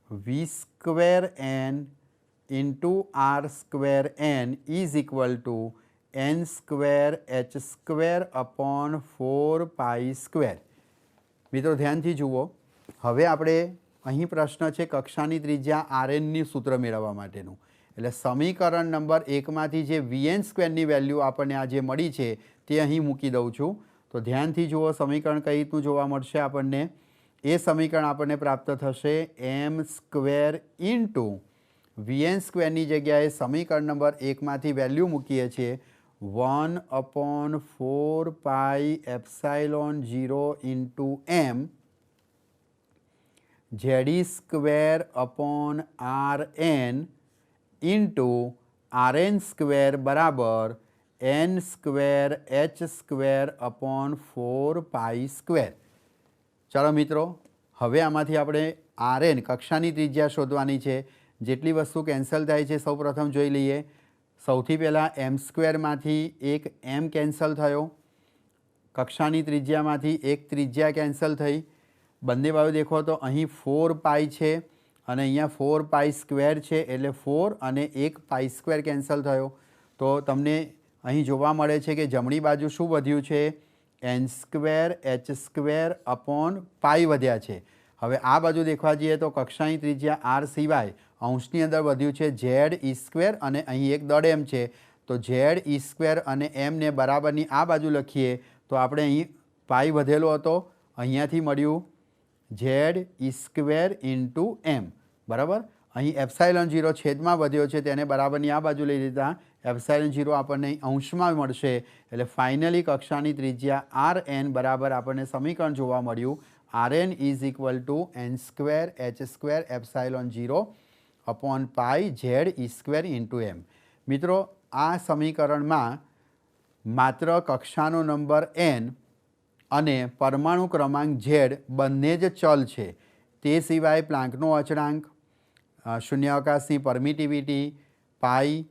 v² into r² is equal two n²h²/4π²। મિત્રો ધ્યાનથી જુઓ। હવે આપણે અહીં પ્રશ્ન છે કક્ષાની ત્રિજ્યા rnની સૂત્ર મેળવવા માટેનું, એટલે સમીકરણ નંબર 1માંથી જે vn² ની વેલ્યુ આપણને આ જે મળી છે તે અહીં મૂકી દઉં છું। તો ધ્યાનથી જુઓ સમીકરણ કઈ રીતનું જોવા મળશે આપણને। એ સમીકરણ આપણને પ્રાપ્ત થશે m² ઇન્ટુ vn² ની જગ્યાએ સમીકરણ નંબર 1માંથી વેલ્યુ મૂકીએ છીએ 1/4πε0 into m ze²/rn into rn² બરાબર n²h²/4π²। ચાલો મિત્રો હવે આમાંથી આપણે rn કક્ષાની ત્રિજ્યા શોધવાની છે। જેટલી વસ્તુ કેન્સલ થાય છે સૌપ્રથમ જોઈ લઈએ। સૌથી પહેલાં m² માંથી એક m કેન્સલ થયો, કક્ષાની ત્રિજ્યામાંથી એક ત્રિજ્યા કેન્સલ થઈ, બંને બાજુ દેખો તો અહીં 4π છે અને અહીંયા 4π² છે એટલે 4 અને 1 π² કેન્સલ થયો। તો તમને અહીં જોવા મળે છે કે જમણી બાજુ શું વધ્યું છે n²h²/π વધ્યા છે। હવે આ બાજુ દેખવા જઈએ તો કક્ષાની ત્રિજ્યા r સિવાય અંશની અંદર વધ્યું છે ze² અને અહીં એક દળ m છે। તો ze² અને m ને બરાબરની આ બાજુ લખીએ તો આપણે અહીં પાઈ વધેલો હતો, અહીંયાથી મળ્યું ze² ઇન્ટુ m બરાબર। અહીં ε0 છેદમાં વધ્યો છે તેને બરાબરની આ બાજુ લઈ લીધા, ε0 આપણને અંશમાં મળશે એટલે ફાઇનલી કક્ષાની ત્રિજ્યા rn બરાબર આપણને સમીકરણ જોવા મળ્યું rn is equal two n²h²/π/ze² into m। મિત્રો આ સમીકરણમાં માત્ર કક્ષાનો નંબર n અને પરમાણુ ક્રમાંક z બંને જ ચલ છે, તે સિવાય પ્લાન્કનો અચળાંક, શૂન્યાવકાશની પરમિટિવિટી, પાઈ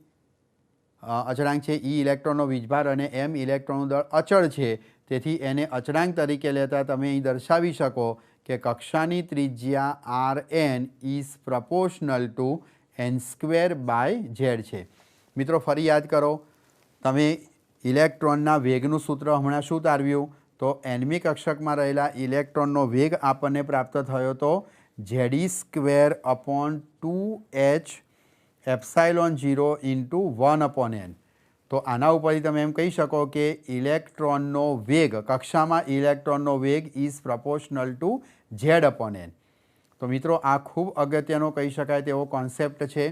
અચળાંક છે, e ઇલેક્ટ્રોનનો વીજભાર અને m ઇલેક્ટ્રોનનું દળ અચળ છે। તેથી એને અચળાંક તરીકે લેતા તમે અહીં દર્શાવી શકો કે કક્ષાની ત્રિજ્યા rn is proportional two n²/z છે। મિત્રો ફરી યાદ કરો, તમે ઇલેક્ટ્રોનના વેગનું સૂત્ર હમણાં શું તારવ્યું તો nમી કક્ષકમાં રહેલા ઇલેક્ટ્રોનનો વેગ આપણને પ્રાપ્ત થયો તો ze²/2h∈0 ઇન્ટુ 1/n। તો આના ઉપરથી તમે એમ કહી શકો કે ઇલેક્ટ્રોનનો વેગ કક્ષામાં ઇલેક્ટ્રોનનો વેગ ઇઝ પ્રપોર્શનલ ટુ z/n। તો મિત્રો આ ખૂબ અગત્યનો કહી શકાય તેવો કોન્સેપ્ટ છે।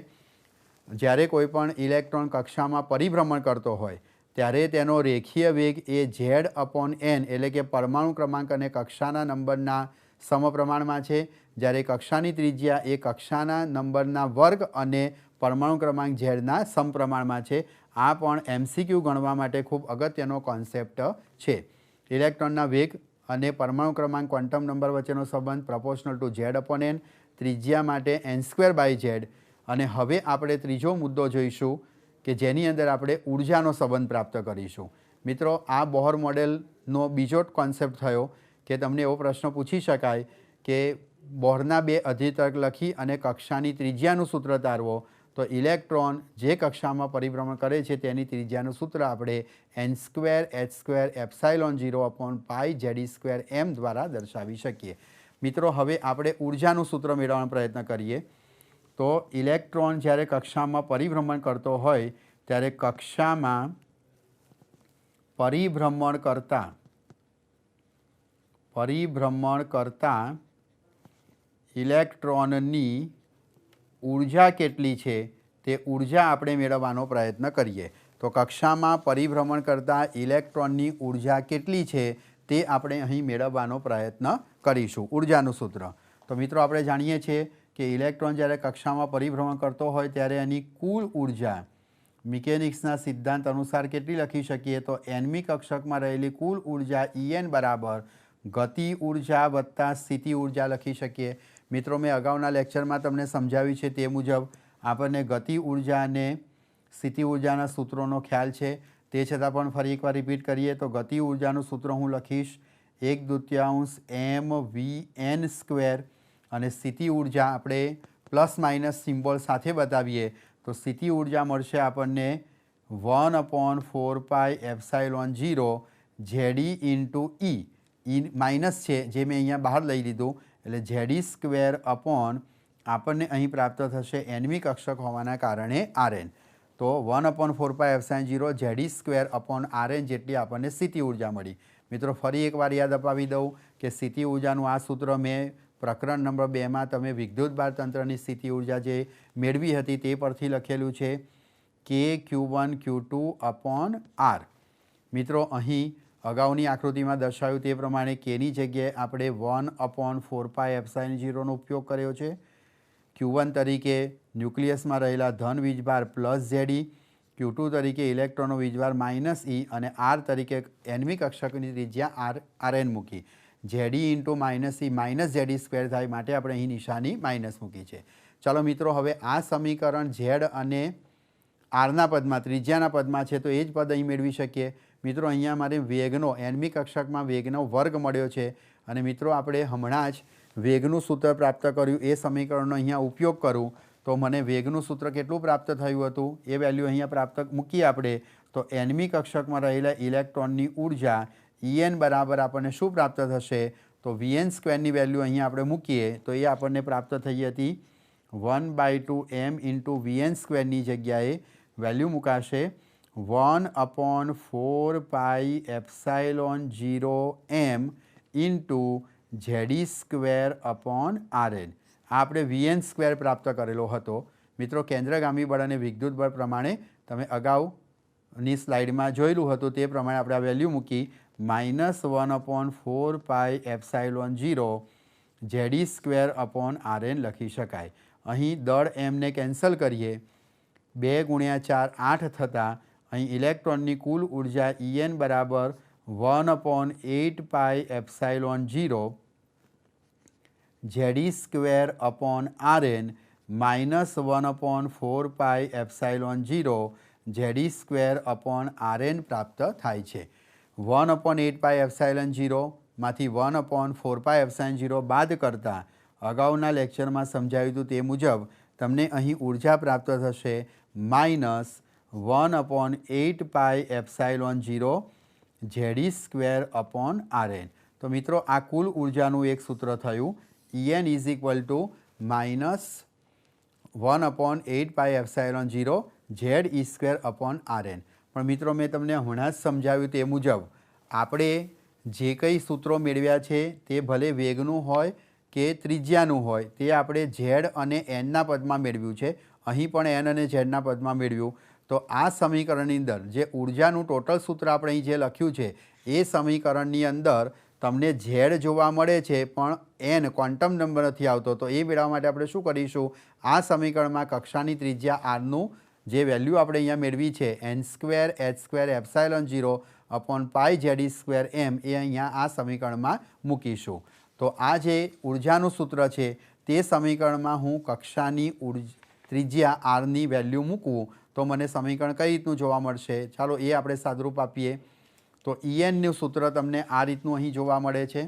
જ્યારે કોઈ પણ ઇલેક્ટ્રોન કક્ષામાં પરિભ્રમણ કરતો હોય ત્યારે તેનો રેખીય વેગ એ z/n એટલે કે પરમાણુ ક્રમાંક અને કક્ષાના નંબરના સમપ્રમાણમાં છે, જ્યારે કક્ષાની ત્રિજ્યા એ કક્ષાના નંબરના વર્ગ અને પરમાણુ ક્રમાંક ઝેડના સમપ્રમાણમાં છે। આ પણ MCQ ગણવા માટે ખૂબ અગત્યનો કોન્સેપ્ટ છે। ઇલેક્ટ્રોનના વેગ અને પરમાણુ ક્રમાંક ક્વોન્ટમ નંબર વચ્ચેનો સંબંધ પ્રપોર્શનલ ટુ z/n, ત્રિજ્યા માટે n²/z। અને હવે આપણે ત્રીજો મુદ્દો જોઈશું કે જેની અંદર આપણે ઉર્જાનો સંબંધ પ્રાપ્ત કરીશું। મિત્રો આ બોહર મોડેલનો બીજો કોન્સેપ્ટ થયો કે તમને એવો પ્રશ્ન પૂછી શકાય કે બોહરના બે અધિતર્ક લખી અને કક્ષાની ત્રિજ્યાનું સૂત્ર તારવો, તો ઇલેક્ટ્રોન જે કક્ષામાં પરિભ્રમણ કરે છે તેની ત્રિજ્યાનું સૂત્ર આપણે n²h²ε0/π/z² દ્વારા દર્શાવી શકીએ। મિત્રો હવે આપણે ઉર્જાનું સૂત્ર મેળવવાનો પ્રયત્ન કરીએ। તો ઇલેક્ટ્રોન જ્યારે કક્ષામાં પરિભ્રમણ કરતો હોય ત્યારે કક્ષામાં પરિભ્રમણ કરતા ઇલેક્ટ્રોનની ઉર્જા કેટલી છે તે ઉર્જા આપણે મેળવવાનો પ્રયત્ન કરીએ। તો કક્ષામાં પરિભ્રમણ કરતા ઇલેક્ટ્રોનની ઉર્જા કેટલી છે તે આપણે અહીં મેળવવાનો પ્રયત્ન કરીશું, ઉર્જાનું સૂત્ર। તો મિત્રો આપણે જાણીએ છીએ કે ઇલેક્ટ્રોન જ્યારે કક્ષામાં પરિભ્રમણ કરતો હોય ત્યારે એની કુલ ઉર્જા મિકેનિક્સના સિદ્ધાંત અનુસાર કેટલી લખી શકીએ? તો nમી કક્ષકમાં રહેલી કુલ ઉર્જા En બરાબર ગતિ ઉર્જા વત્તા સ્થિતિ ઉર્જા લખી શકીએ। મિત્રો મેં અગાઉના લેક્ચરમાં તમને સમજાવ્યું છે તે મુજબ આપણને ગતિ ઉર્જા અને સ્થિતિ ઉર્જાના સૂત્રોનો ખ્યાલ છે, તે છતાં પણ ફરી એકવાર રિપીટ કરીએ તો ગતિ ઉર્જાનું સૂત્ર હું લખીશ 1/2 mvn² અને સ્થિતિ ઉર્જા આપણે પ્લસ માઇનસ સિમ્બોલ સાથે બતાવીએ તો સ્થિતિ ઉર્જા મળશે આપણને 1/4πε0 ZE ઈ માઇનસ છે જે મેં અહીંયા બહાર લઈ લીધું એટલે ZE² આપણને અહીં પ્રાપ્ત થશે nમી કક્ષક હોવાના કારણે Rn। તો 1/4πε0 ZE²/Rn જેટલી આપણને સ્થિતિ ઉર્જા મળી। મિત્રો ફરી એકવાર યાદ અપાવી દઉં કે સ્થિતિ ઉર્જાનું આ સૂત્ર મેં પ્રકરણ નંબર 2માં તમે વિદ્યુતભાર તંત્રની સ્થિતિ ઉર્જા જે મેળવી હતી તે પરથી લખેલું છે kQ1Q2/R। મિત્રો અહીં અગાઉની આકૃતિમાં દર્શાવ્યું તે પ્રમાણે કેની જગ્યાએ આપણે 1/4πε0નો ઉપયોગ કર્યો છે। Q1 તરીકે ન્યુક્લિયસમાં રહેલા ધન વીજભાર પ્લસ ZE, Q2 તરીકે ઇલેક્ટ્રોનનો વીજભાર માઇનસ E અને R તરીકે nમી કક્ષકની ત્રિજ્યા Rn મૂકી। ZE × -E માઇનસ ZE² થાય માટે આપણે અહીં નિશાની માઇનસ મૂકી છે। ચાલો મિત્રો હવે આ સમીકરણ Z અને Rના પદમાં ત્રિજ્યાના પદમાં છે તો એ જ પદ અહીં મેળવી શકીએ। મિત્રો અહીંયા મારે વેગનો nમી કક્ષકમાં વેગનો વર્ગ મળ્યો છે અને મિત્રો આપણે હમણાં જ વેગનું સૂત્ર પ્રાપ્ત કર્યું એ સમીકરણનો અહીંયા ઉપયોગ કરું તો મને વેગનું સૂત્ર કેટલું પ્રાપ્ત થયું હતું એ વેલ્યુ અહીંયા પ્રાપ્ત મૂકીએ આપણે તો nમી કક્ષકમાં રહેલા ઇલેક્ટ્રોનની ઉર્જા En બરાબર આપણને શું પ્રાપ્ત થશે? તો Vn² ની વેલ્યુ અહીંયા આપણે મૂકીએ તો એ આપણને પ્રાપ્ત થઈ હતી 1/2 m × Vn² ની જગ્યાએ વેલ્યુ મુકાશે 1/4πε0m × ZE²/Rn। આ આપણે Vn² પ્રાપ્ત કરેલો હતો। મિત્રો કેન્દ્રગામી બળ અને વિદ્યુત બળ પ્રમાણે તમે અગાઉની સ્લાઇડમાં જોયેલું હતું તે પ્રમાણે આપણે આ વેલ્યુ મૂકી -1/4πε0 ZE²/Rn લખી શકાય। અહીં દળ એમને કેન્સલ કરીએ 2 × 4 8 થતાં અહીં ઇલેક્ટ્રોનની કુલ ઉર્જા En બરાબર 1/8πε0 ZE²/Rn માઇનસ 1/4πε0 ZE²/Rn પ્રાપ્ત થાય છે। 1/8πε0 માંથી 1/4πε0 બાદ કરતાં અગાઉના લેક્ચરમાં સમજાવ્યું હતું તે મુજબ તમને અહીં ઉર્જા પ્રાપ્ત થશે -1/8πε0 ZE²/Rn। તો મિત્રો આ કુલ ઉર્જાનું એક સૂત્ર થયું En -1/8πε0 ZE²/Rn। પણ મિત્રો મેં તમને હમણાં જ સમજાવ્યું તે મુજબ આપણે જે કંઈ સૂત્રો મેળવ્યા છે તે ભલે વેગનું હોય કે ત્રિજ્યાનું હોય તે આપણે Z અને Nના પદમાં મેળવ્યું છે। અહીં પણ N અને Zના પદમાં મેળવ્યું। તો આ સમીકરણની અંદર જે ઉર્જાનું ટોટલ સૂત્ર આપણે અહીં જે લખ્યું છે એ સમીકરણની અંદર તમને Z જોવા મળે છે પણ N ક્વોન્ટમ નંબર નથી આવતો। તો એ મેળવવા માટે આપણે શું કરીશું? આ સમીકરણમાં કક્ષાની ત્રિજ્યા Rનું જે વેલ્યુ આપણે અહીંયા મેળવી છે n²h²ε0/π/ZE²m એ અહીંયા આ સમીકરણમાં મૂકીશું। તો આ જે ઉર્જાનું સૂત્ર છે તે સમીકરણમાં હું કક્ષાની ત્રિજ્યા Rની વેલ્યુ મૂકું તો મને સમીકરણ કઈ રીતનું જોવા મળશે? ચાલો એ આપણે સાદરૂપ આપીએ। તો ઈએનનું સૂત્ર તમને આ રીતનું અહીં જોવા મળે છે.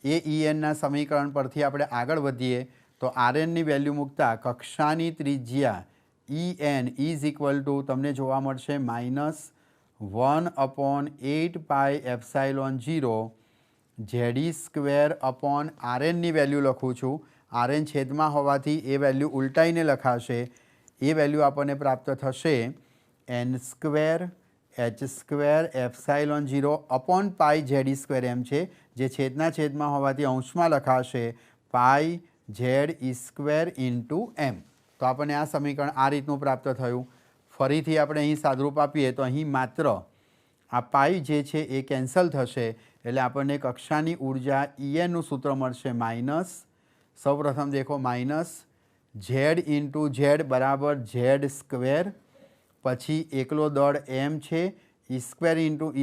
એ ઈએનના સમીકરણ પરથી આપણે આગળ વધીએ તો આરએનની વેલ્યુ મૂકતા કક્ષાની ત્રિજ્યા ઈએન ઇઝ ઇક્વલ ટુ તમને જોવા મળશે -1/8πε0 જેડી સ્ક્વેર અપોન આરએનની વેલ્યુ લખું છું. આરએન છેદમાં હોવાથી એ વેલ્યુ ઉલટાઈને લખાશે. એ વેલ્યુ આપણને પ્રાપ્ત થશે n² h² ε0 પાઈ જેડી સ્ક્વેર એમ છે, જે છેદના છેદમાં હોવાથી અંશમાં લખાશે પાઈ z² ઇન્ટુ એમ. તો આપણને આ સમીકરણ આ રીતનું પ્રાપ્ત થયું. ફરીથી આપણે અહીં સાદરૂપ આપીએ તો અહીં માત્ર આ પાઈ જે છે એ કેન્સલ થશે, એટલે આપણને કક્ષાની ઉર્જા ઈએનનું સૂત્ર મળશે સૌપ્રથમ દેખો -z ઇન્ટુ ઝેડ બરાબર z², પછી એકલો દળ એમ છે, e² ઇન્ટુ e²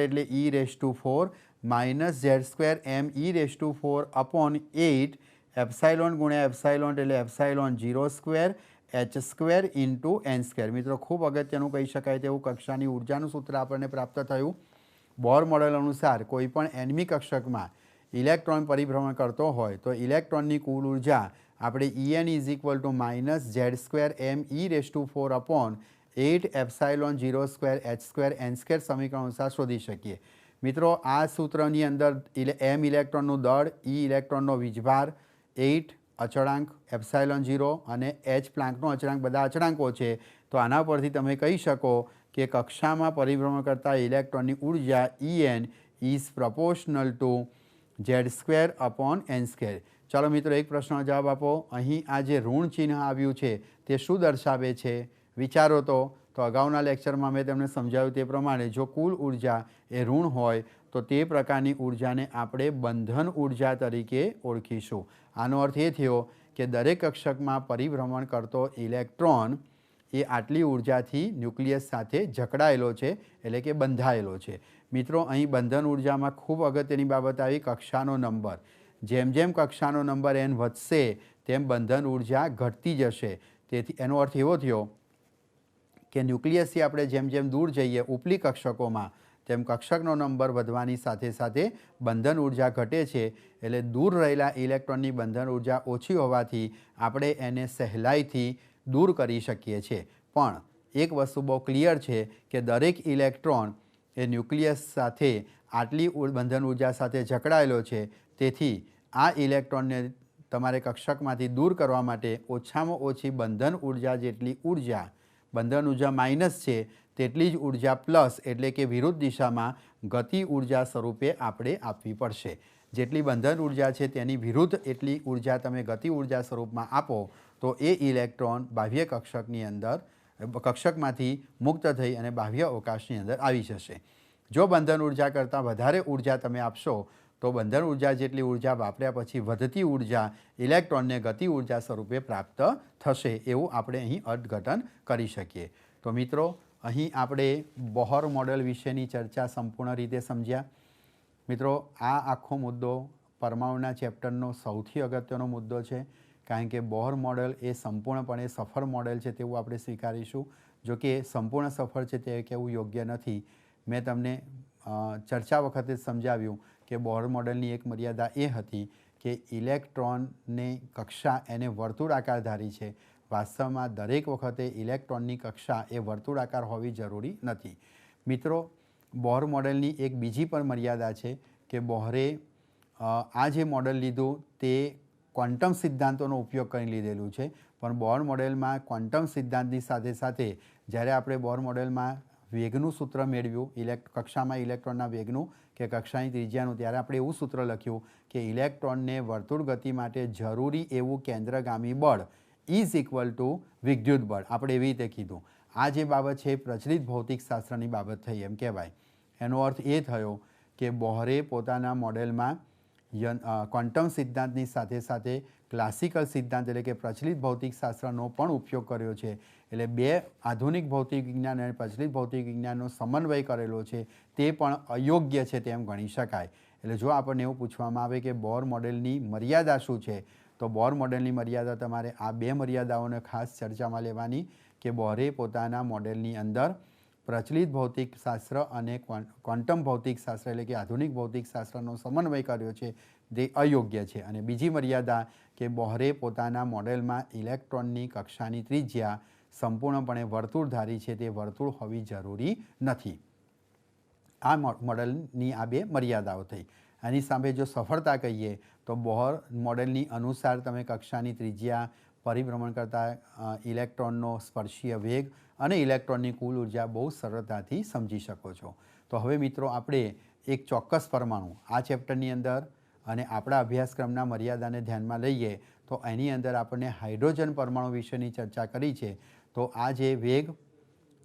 એટલે e⁴ -z² m e⁴ upon 8 epsilon ગુણ્યા એપ્સાઇલોન એટલે ε0² h² ઇન્ટુ n². મિત્રો ખૂબ અગત્યનું કહી શકાય તેવું કક્ષાની ઉર્જાનું સૂત્ર આપણને પ્રાપ્ત થયું. બોર મોડેલ અનુસાર કોઈપણ એનમી કક્ષકમાં ઇલેક્ટ્રોન પરિભ્રમણ કરતો હોય તો ઇલેક્ટ્રોનની કુલ ઉર્જા આપણે En is equal two -z² m e⁴ upon 8 ε0² h² n² સમીકરણ અનુસાર શોધી શકીએ. મિત્રો આ સૂત્રની અંદર m ઇલેક્ટ્રોનનું દળ, e ઇલેક્ટ્રોનનો વીજભાર, 8 અચળાંક ε0 અને h પ્લાન્કનો અચળાંક બધા અચળાંકો છે. તો આના પરથી તમે કહી શકો કે કક્ષામાં પરિભ્રમણ કરતા ઇલેક્ટ્રોનની ઉર્જા En is proportional two z² upon n². ચાલો મિત્રો એક પ્રશ્નનો જવાબ આપો. અહીં આ જે ઋણ ચિહ્ન આવ્યું છે તે શું દર્શાવે છે? વિચારો તો અગાઉના લેક્ચરમાં મેં તમને સમજાવ્યું તે પ્રમાણે જો કુલ ઉર્જા એ ઋણ હોય તો તે પ્રકારની ઉર્જાને આપણે બંધન ઉર્જા તરીકે ઓળખીશું. આનો અર્થ એ થયો કે દરેક કક્ષકમાં પરિભ્રમણ કરતો ઇલેક્ટ્રોન એ આટલી ઉર્જાથી ન્યુક્લિયસ સાથે જકડાયેલો છે, એટલે કે બંધાયેલો છે. મિત્રો અહીં બંધન ઉર્જામાં ખૂબ અગત્યની બાબત આવી કક્ષાનો નંબર. જેમ જેમ કક્ષાનો નંબર n વધશે તેમ બંધન ઉર્જા ઘટતી જશે. તેથી એનો અર્થ એવો થયો કે ન્યુક્લિયસથી આપણે જેમ જેમ દૂર જઈએ ઉપલી કક્ષકોમાં તેમ કક્ષકનો નંબર વધવાની સાથે સાથે બંધન ઉર્જા ઘટે છે. એટલે દૂર રહેલા ઇલેક્ટ્રોનની બંધન ઉર્જા ઓછી હોવાથી આપણે એને સહેલાઈથી દૂર કરી શકીએ છીએ. પણ એક વસ્તુ બહુ ક્લિયર છે કે દરેક ઇલેક્ટ્રોન એ ન્યુક્લિયસ સાથે આટલી બંધન ઉર્જા સાથે જકડાયેલો છે. તેથી આ ઇલેક્ટ્રોનને તમારે કક્ષકમાંથી દૂર કરવા માટે ઓછામાં ઓછી બંધન ઉર્જા જેટલી ઉર્જા, બંધન ઉર્જા માઇનસ છે તેટલી જ ઉર્જા પ્લસ એટલે કે વિરુદ્ધ દિશામાં ગતિ ઉર્જા સ્વરૂપે આપણે આપવી પડશે. જેટલી બંધન ઉર્જા છે તેની વિરુદ્ધ એટલી ઉર્જા તમે ગતિ ઉર્જા સ્વરૂપમાં આપો તો એ ઇલેક્ટ્રોન બાહ્ય કક્ષકની અંદર કક્ષકમાંથી મુક્ત થઈ અને બાહ્ય અવકાશની અંદર આવી જશે. જો બંધન ઉર્જા કરતાં વધારે ઉર્જા તમે આપશો તો બંધન ઉર્જા જેટલી ઉર્જા વાપર્યા પછી વધતી ઉર્જા ઇલેક્ટ્રોનને ગતિ ઉર્જા સ્વરૂપે પ્રાપ્ત થશે, એવું આપણે અહીં અર્થઘટન કરી શકીએ. તો મિત્રો અહીં આપણે બોહર મોડેલ વિશેની ચર્ચા સંપૂર્ણ રીતે સમજ્યા. મિત્રો આ આખો મુદ્દો પરમાણુના ચેપ્ટરનો સૌથી અગત્યનો મુદ્દો છે, કારણ કે બોહર મોડેલ એ સંપૂર્ણપણે સફળ મોડેલ છે તેવું આપણે સ્વીકારીશું. જો કે સંપૂર્ણ સફળ છે તે કહેવું યોગ્ય નથી. મેં તમને ચર્ચા વખતે સમજાવ્યું કે બોહર મોડેલની એક મર્યાદા એ હતી કે ઇલેક્ટ્રોનની કક્ષા એને વર્તુળાકારધારી છે. વાસ્તવમાં દરેક વખતે ઇલેક્ટ્રોનની કક્ષા એ વર્તુળાકાર હોવી જરૂરી નથી. મિત્રો બોહર મોડેલની એક બીજી પણ મર્યાદા છે કે બોહરે આ જે મોડેલ લીધું તે ક્વોન્ટમ સિદ્ધાંતોનો ઉપયોગ કરીને લીધેલું છે. પણ બોહર મોડેલમાં ક્વોન્ટમ સિદ્ધાંતની સાથે સાથે જ્યારે આપણે બોહર મોડેલમાં વેગનું સૂત્ર મેળવ્યું, કક્ષામાં ઇલેક્ટ્રોનના વેગનું કે કક્ષાની ત્રિજ્યાનું, ત્યારે આપણે એવું સૂત્ર લખ્યું કે ઇલેક્ટ્રોનને વર્તુળ ગતિ માટે જરૂરી એવું કેન્દ્રગામી બળ ઇઝ ઇક્વલ ટુ વિદ્યુત બળ. આપણે એવી રીતે કીધું. આ જે બાબત છે એ પ્રચલિત ભૌતિકશાસ્ત્રની બાબત થઈ એમ કહેવાય. એનો અર્થ એ થયો કે બોહરે પોતાના મોડેલમાં ક્વોન્ટમ સિદ્ધાંતની સાથે સાથે ક્લાસિકલ સિદ્ધાંત એટલે કે પ્રચલિત ભૌતિકશાસ્ત્રનો પણ ઉપયોગ કર્યો છે. એટલે બે આધુનિક ભૌતિક વિજ્ઞાન અને પ્રચલિત ભૌતિક વિજ્ઞાનનો સમન્વય કરેલો છે તે પણ અયોગ્ય છે તેમ ગણી શકાય. એટલે જો આપણને એવું પૂછવામાં આવે કે બોહર મોડેલની મર્યાદા શું છે, તો બોહર મોડેલની મર્યાદા તમારે આ બે મર્યાદાઓને ખાસ ચર્ચામાં લેવાની કે બોહરે પોતાના મોડેલની અંદર પ્રચલિત ભૌતિકશાસ્ત્ર અને ક્વોન્ટમ ભૌતિકશાસ્ત્ર એટલે કે આધુનિક ભૌતિકશાસ્ત્રનો સમન્વય કર્યો છે તે અયોગ્ય છે. અને બીજી મર્યાદા કે બોહરે પોતાના મોડેલમાં ઇલેક્ટ્રોનની કક્ષાની ત્રિજ્યા સંપૂર્ણપણે વર્તુળધારી છે તે વર્તુળ હોવી જરૂરી નથી. આ મોડેલની આ બે મર્યાદાઓ થઈ. આની સામે જો સફળતા કહીએ તો બોહર મોડેલની અનુસાર તમે કક્ષાની ત્રિજ્યા, પરિભ્રમણ કરતા ઇલેક્ટ્રોનનો સ્પર્શીય વેગ અને ઇલેક્ટ્રોનની કુલ ઉર્જા બહુ સરળતાથી સમજી શકો છો. તો હવે મિત્રો આપણે એક ચોક્કસ પરમાણુ આ ચેપ્ટરની અંદર અને આપણા અભ્યાસક્રમના મર્યાદાને ધ્યાનમાં લઈએ તો એની અંદર આપણને હાઇડ્રોજન પરમાણુ વિશેની ચર્ચા કરી છે. તો આ જે વેગ,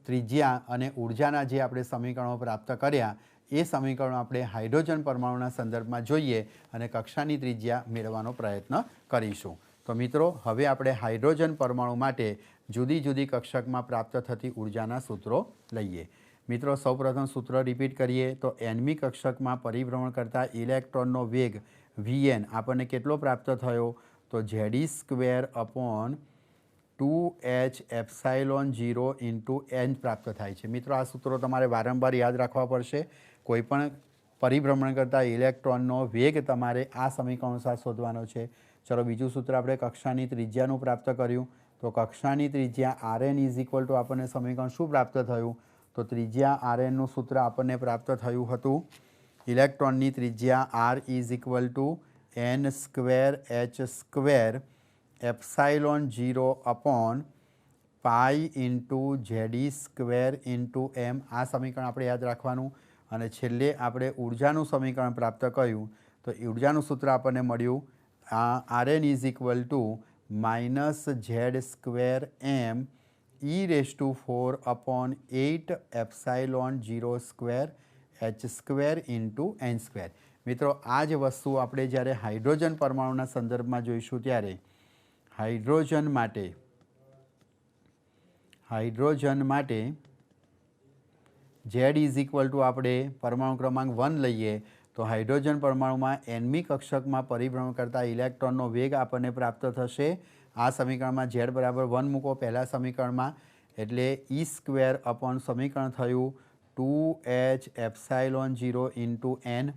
ત્રિજ્યા અને ઉર્જાના જે આપણે સમીકરણો પ્રાપ્ત કર્યા એ સમીકરણો આપણે હાઇડ્રોજન પરમાણુના સંદર્ભમાં જોઈએ અને કક્ષાની ત્રિજ્યા મેળવવાનો પ્રયત્ન કરીશું. તો મિત્રો હવે આપણે હાઇડ્રોજન પરમાણુ માટે જુદી જુદી કક્ષકમાં પ્રાપ્ત થતી ઉર્જાના સૂત્રો લઈએ. મિત્રો સૌપ્રથમ સૂત્ર રિપીટ કરીએ તો nમી કક્ષકમાં પરિભ્રમણ કરતા ઇલેક્ટ્રોનનો વેગ Vn આપણને કેટલો પ્રાપ્ત થયો તો Ze² / 2h એપ્સાઇલોન 0 × n પ્રાપ્ત થાય છે. મિત્રો આ સૂત્રો તમારે વારંવાર યાદ રાખવા પડશે. કોઈપણ પરિભ્રમણ કરતા ઇલેક્ટ્રોનનો વેગ તમારે આ સમીકરણ અનુસાર શોધવાનો છે. ચલો બીજું સૂત્ર આપણે કક્ષાની ત્રિજ્યાનું પ્રાપ્ત કર્યું તો કક્ષાની ત્રિજ્યા Rn = આપણને સમીકરણ શું પ્રાપ્ત થયું તો ત્રિજ્યા Rnનું સૂત્ર આપણને પ્રાપ્ત થયું હતું ઇલેક્ટ્રોનની ત્રિજ્યા R = n² epsilon 0 / π × Ze² × m. આ સમીકરણ આપણે યાદ રાખવાનું. અને છેલ્લે આપણે ઉર્જાનું સમીકરણ પ્રાપ્ત કર્યું તો ઉર્જાનું સૂત્ર આપણને મળ્યું Rn = -z² m e⁴/8 epsilon 0² h² × n². મિત્રો આ જ વસ્તુ આપણે જ્યારે હાઇડ્રોજન પરમાણુના સંદર્ભમાં જોઈશું ત્યારે હાઇડ્રોજન માટે Z = આપણે પરમાણુ ક્રમાંક 1 લઈએ તો હાઇડ્રોજન પરમાણુમાં nમી કક્ષકમાં પરિભ્રમણ કરતા ઇલેક્ટ્રોનનો વેગ આપણને પ્રાપ્ત થશે. આ સમીકરણમાં Z = 1 મૂકો પહેલા સમીકરણમાં એટલે e² સમીકરણ થયું 2h એપ્સાઇલોન 0 × n.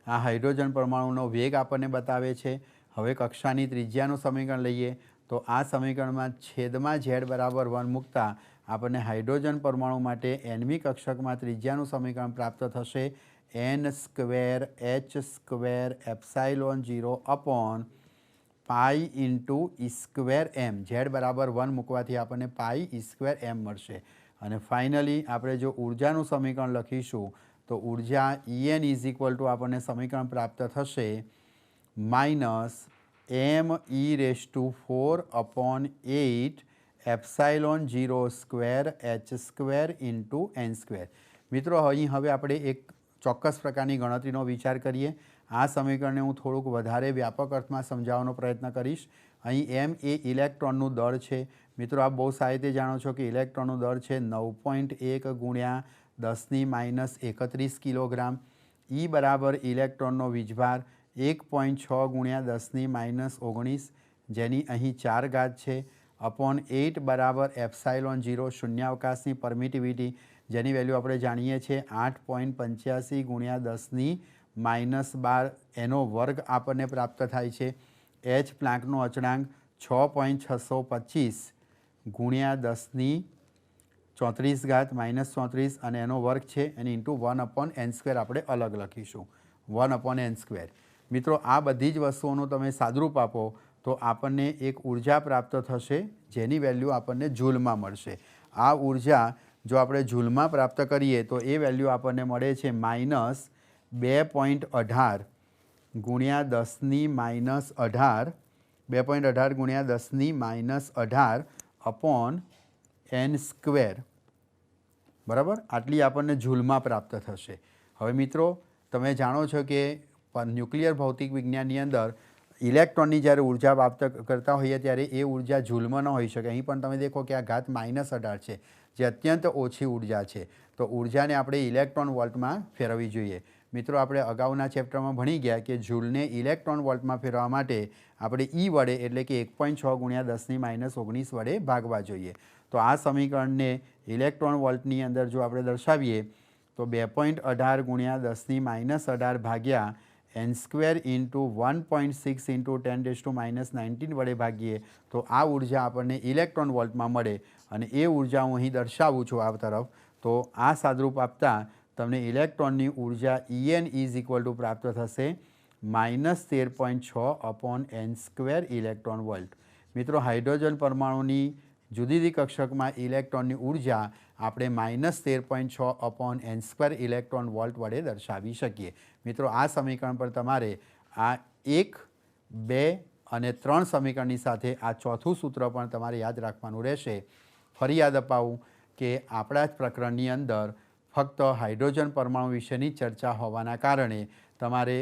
આ હાઇડ્રોજન પરમાણુનો વેગ આપણને બતાવે છે. હવે કક્ષાની ત્રિજ્યાનું સમીકરણ લઈએ તો આ સમીકરણમાં છેદમાં Z = 1 મૂકતા આપણને હાઇડ્રોજન પરમાણુ માટે nમી કક્ષકમાં ત્રિજ્યાનું સમીકરણ પ્રાપ્ત થશે n² h² epsilon 0 / π × e²m. Z = 1 મૂકવાથી આપણને π e²m મળશે. અને ફાઇનલી આપણે જો ઉર્જાનું સમીકરણ લખીશું તો ઉર્જા En = આપણને સમીકરણ પ્રાપ્ત થશે -me⁴/8 એપ્સાઇલોન 0² h² × n². મિત્રો અહીં હવે આપણે એક ચોક્કસ પ્રકારની ગણતરીનો વિચાર કરીએ. આ સમીકરણને હું થોડુંક વધારે વ્યાપક અર્થમાં સમજાવવાનો પ્રયત્ન કરીશ. અહીં m એ ઇલેક્ટ્રોનનું દળ છે. મિત્રો આપ બહુ સારી રીતે જાણો છો કે ઇલેક્ટ્રોનનું દળ છે 9.1 × 10⁻31 કિલોગ્રામ. E = ઇલેક્ટ્રોનનો વીજભાર 1.6 × 10⁻19 જેની અહીં 4 ઘાત છે /8 = એપ્સાઇલોન 0 શૂન્યાવકાશની પરમિટિવિટી જેની વેલ્યુ આપણે જાણીએ છીએ 8.85 × 10⁻12 એનો વર્ગ આપણને પ્રાપ્ત થાય છે. H પ્લાન્કનો અચળાંક 6.625 × 10⁻34 અને એનો વર્ગ છે એની ×1/n² આપણે અલગ લખીશું 1/n². મિત્રો આ બધી જ વસ્તુઓનું તમે સાદરૂપ આપો તો આપણને એક ઉર્જા પ્રાપ્ત થશે જેની વેલ્યુ આપણને જૂલમાં મળશે. આ ઉર્જા જો આપણે જૂલમાં પ્રાપ્ત કરીએ તો એ વેલ્યુ આપણને મળે છે -2.18 × 10⁻18 બરાબર. આટલી આપણને જૂલમાં પ્રાપ્ત થશે. હવે મિત્રો તમે જાણો છો કે ન્યુક્લિયર ભૌતિક વિજ્ઞાનની અંદર ઇલેક્ટ્રોનની જ્યારે ઉર્જા પ્રાપ્ત કરતા હોઈએ ત્યારે એ ઉર્જા જૂલમાં ન હોઈ શકે. અહીં પણ તમે દેખો કે આ ઘાત -18 છે જે અત્યંત ઓછી ઉર્જા છે. તો ઉર્જાને આપણે ઇલેક્ટ્રોન વોલ્ટમાં ફેરવવી જોઈએ. મિત્રો આપણે અગાઉના ચેપ્ટરમાં ભણી ગયા કે જૂલને ઇલેક્ટ્રોન વોલ્ટમાં ફેરવવા માટે આપણે E વડે એટલે કે 1.6 × 10⁻19 વડે ભાગવા જોઈએ. તો આ સમીકરણને ઇલેક્ટ્રોન વોલ્ટની અંદર જો આપણે દર્શાવીએ તો 2.18 ગુણ્યા 10⁻18 ભાગ્યા n² ઇન્ટુ 1.6 ઇન્ટુ 10⁻19 વડે ભાગીએ તો આ ઉર્જા આપણને ઇલેક્ટ્રોન વોલ્ટમાં મળે અને એ ઉર્જા હું અહીં દર્શાવું છું આ તરફ. તો આ સાદરૂપ આપતા તમને ઇલેક્ટ્રોનની ઉર્જા En ઇઝ ઇક્વલ ટુ પ્રાપ્ત થશે -13.6 અપોન n² ઇલેક્ટ્રોન વોલ્ટ. મિત્રો, હાઇડ્રોજન પરમાણુની જુદી જુદી કક્ષકમાં ઇલેક્ટ્રોનની ઉર્જા આપણે -13.6 અપોન n² ઇલેક્ટ્રોન વોલ્ટ વડે દર્શાવી શકીએ. મિત્રો, આ સમીકરણ પર તમારે આ 1, 2 અને 3 સમીકરણની સાથે આ ચોથું સૂત્ર પણ તમારે યાદ રાખવાનું રહેશે. ફરી યાદ અપાવું કે આપણા જ પ્રકરણની અંદર ફક્ત હાઇડ્રોજન પરમાણુ વિશેની ચર્ચા હોવાના કારણે તમારે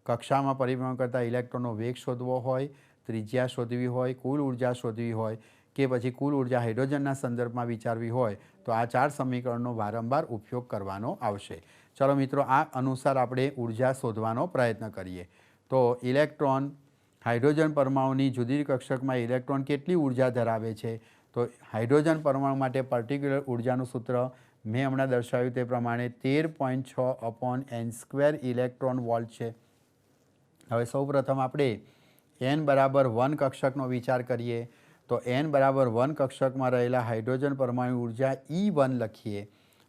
કક્ષામાં પરિભ્રમણ કરતા ઇલેક્ટ્રોનનો વેગ શોધવો હોય, ત્રિજ્યા શોધવી હોય, કુલ ઉર્જા શોધવી હોય કે પછી કુલ ઉર્જા હાઇડ્રોજનના સંદર્ભમાં વિચારવી હોય તો આ 4 સમીકરણનો વારંવાર ઉપયોગ કરવાનો આવશે. ચલો મિત્રો, આ અનુસાર આપણે ઉર્જા શોધવાનો પ્રયત્ન કરીએ. તો ઇલેક્ટ્રોન, હાઇડ્રોજન પરમાણુની જુદી જુદી કક્ષકમાં ઇલેક્ટ્રોન કેટલી ઉર્જા ધરાવે છે? તો હાઇડ્રોજન પરમાણુ માટે પર્ટિક્યુલર ઉર્જાનું સૂત્ર મેં હમણાં દર્શાવ્યું તે પ્રમાણે 13.6 અપોન n² ઇલેક્ટ્રોન વોલ્ટ છે. હવે સૌપ્રથમ આપણે n બરાબર 1 કક્ષકનો વિચાર કરીએ તો n બરાબર 1 કક્ષકમાં રહેલા હાઇડ્રોજન પરમાણુ ઉર્જા E1 લખીએ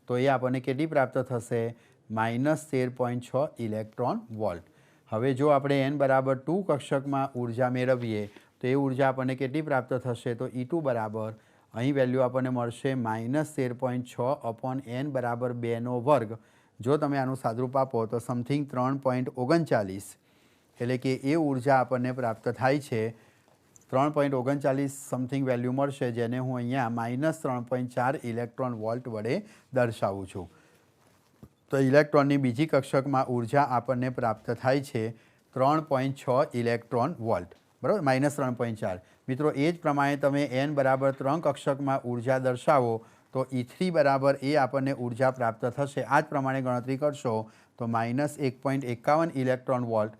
તો એ આપણને કેટલી પ્રાપ્ત થશે? -13.6 ઇલેક્ટ્રોન વોલ્ટ. હવે જો આપણે n બરાબર 2 કક્ષકમાં ઉર્જા મેળવીએ તો એ ઉર્જા આપણને કેટલી પ્રાપ્ત થશે? તો E2 બરાબર અહીં વેલ્યુ આપણને મળશે -13.6 અપોન n બરાબર 2નો વર્ગ. જો તમે આનું સાદરૂપ આપો તો સમથિંગ 3.39 એટલે કે એ ઉર્જા આપણને પ્રાપ્ત થાય છે. 3.39 સમથિંગ વેલ્યુ મળશે જેને હું અહીંયા -3.4 ઇલેક્ટ્રોન વોલ્ટ વડે દર્શાવું છું. તો ઇલેક્ટ્રોનની બીજી કક્ષકમાં ઉર્જા આપણને પ્રાપ્ત થાય છે 3.6 ઇલેક્ટ્રોન વોલ્ટ, બરાબર, -3.4. મિત્રો, એ જ પ્રમાણે તમે n બરાબર 3 કક્ષકમાં ઉર્જા દર્શાવો તો E3 બરાબર એ આપણને ઉર્જા પ્રાપ્ત થશે. આ જ પ્રમાણે ગણતરી કરશો તો -1.51 ઇલેક્ટ્રોન વોલ્ટ.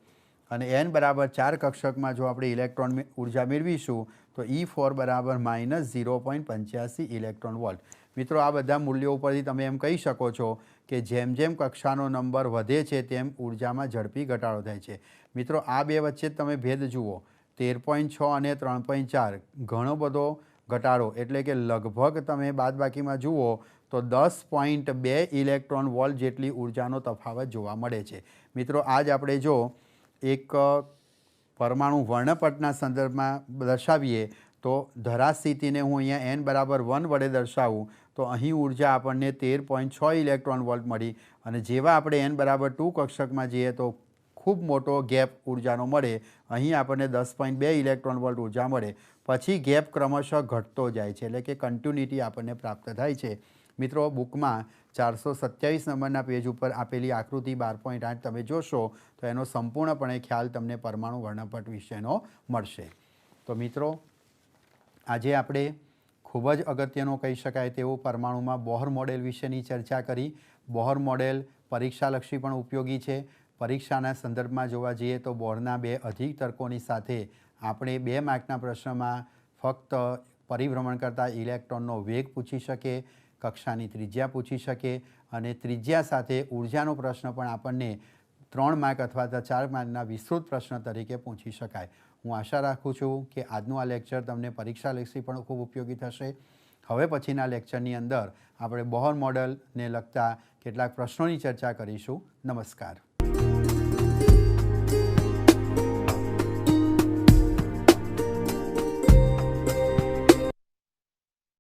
અને n બરાબર 4 કક્ષકમાં જો આપણે ઇલેક્ટ્રોન ઉર્જા મેળવીશું તો E4 બરાબર -0.85 ઇલેક્ટ્રોન વોલ્ટ. મિત્રો, આ બધા મૂલ્યો ઉપરથી તમે એમ કહી શકો છો કે જેમ જેમ કક્ષાનો નંબર વધે છે તેમ ઉર્જામાં ઝડપી ઘટાડો થાય છે. મિત્રો, આ બે વચ્ચે જ તમે ભેદ જુઓ. 13.6 અને 3.4 ઘણો બધો ઘટાડો એટલે કે લગભગ તમે બાદબાકીમાં જુઓ તો 10.2 ઇલેક્ટ્રોન વોલ્ટ જેટલી ઉર્જાનો તફાવત જોવા મળે છે. મિત્રો, આ જ આપણે જો એક પરમાણુ વર્ણપટના સંદર્ભમાં દર્શાવીએ તો ધરાસ્થિતિને હું અહીંયા n બરાબર 1 વડે દર્શાવું તો અહીં ઉર્જા આપણને 13.6 ઇલેક્ટ્રોન વોલ્ટ મળી અને જેવા આપણે n બરાબર 2 કક્ષકમાં જઈએ તો ખૂબ મોટો ગેપ ઉર્જાનો મળે. અહીં આપણને 10.2 ઇલેક્ટ્રોન વોલ્ટ ઉર્જા મળે. પછી ગેપ ક્રમશઃ ઘટતો જાય છે એટલે કે કન્ટિન્યુટી આપણને પ્રાપ્ત થાય છે. મિત્રો, બુકમાં 427 નંબરના પેજ ઉપર આપેલી આકૃતિ 12.8 તમે જોશો તો એનો સંપૂર્ણપણે ખ્યાલ તમને પરમાણુ વર્ણપટ વિશેનો મળશે. તો મિત્રો, આજે આપણે ખૂબ જ અગત્યનો કહી શકાય તેવું પરમાણુમાં બોહર મોડેલ વિશેની ચર્ચા કરી. બોહર મોડેલ પરીક્ષાલક્ષી પણ ઉપયોગી છે. પરીક્ષાના સંદર્ભમાં જોવા જઈએ તો બોહરના 2 અધિક તર્કોની સાથે આપણે 2 માર્કના પ્રશ્નમાં ફક્ત પરિભ્રમણ કરતા ઇલેક્ટ્રોનનો વેગ પૂછી શકે, કક્ષાની ત્રિજ્યા પૂછી શકે અને ત્રિજ્યા સાથે ઉર્જાનો પ્રશ્ન પણ આપણને 3 માર્ક અથવા તો 4 માર્કના વિસ્તૃત પ્રશ્ન તરીકે પૂછી શકાય. હું આશા રાખું છું કે આજનું આ લેક્ચર તમને પરીક્ષાલક્ષી પણ ખૂબ ઉપયોગી થશે. હવે પછીના લેક્ચરની અંદર આપણે બોહર મોડેલને લગતા કેટલાક પ્રશ્નોની ચર્ચા કરીશું. નમસ્કાર.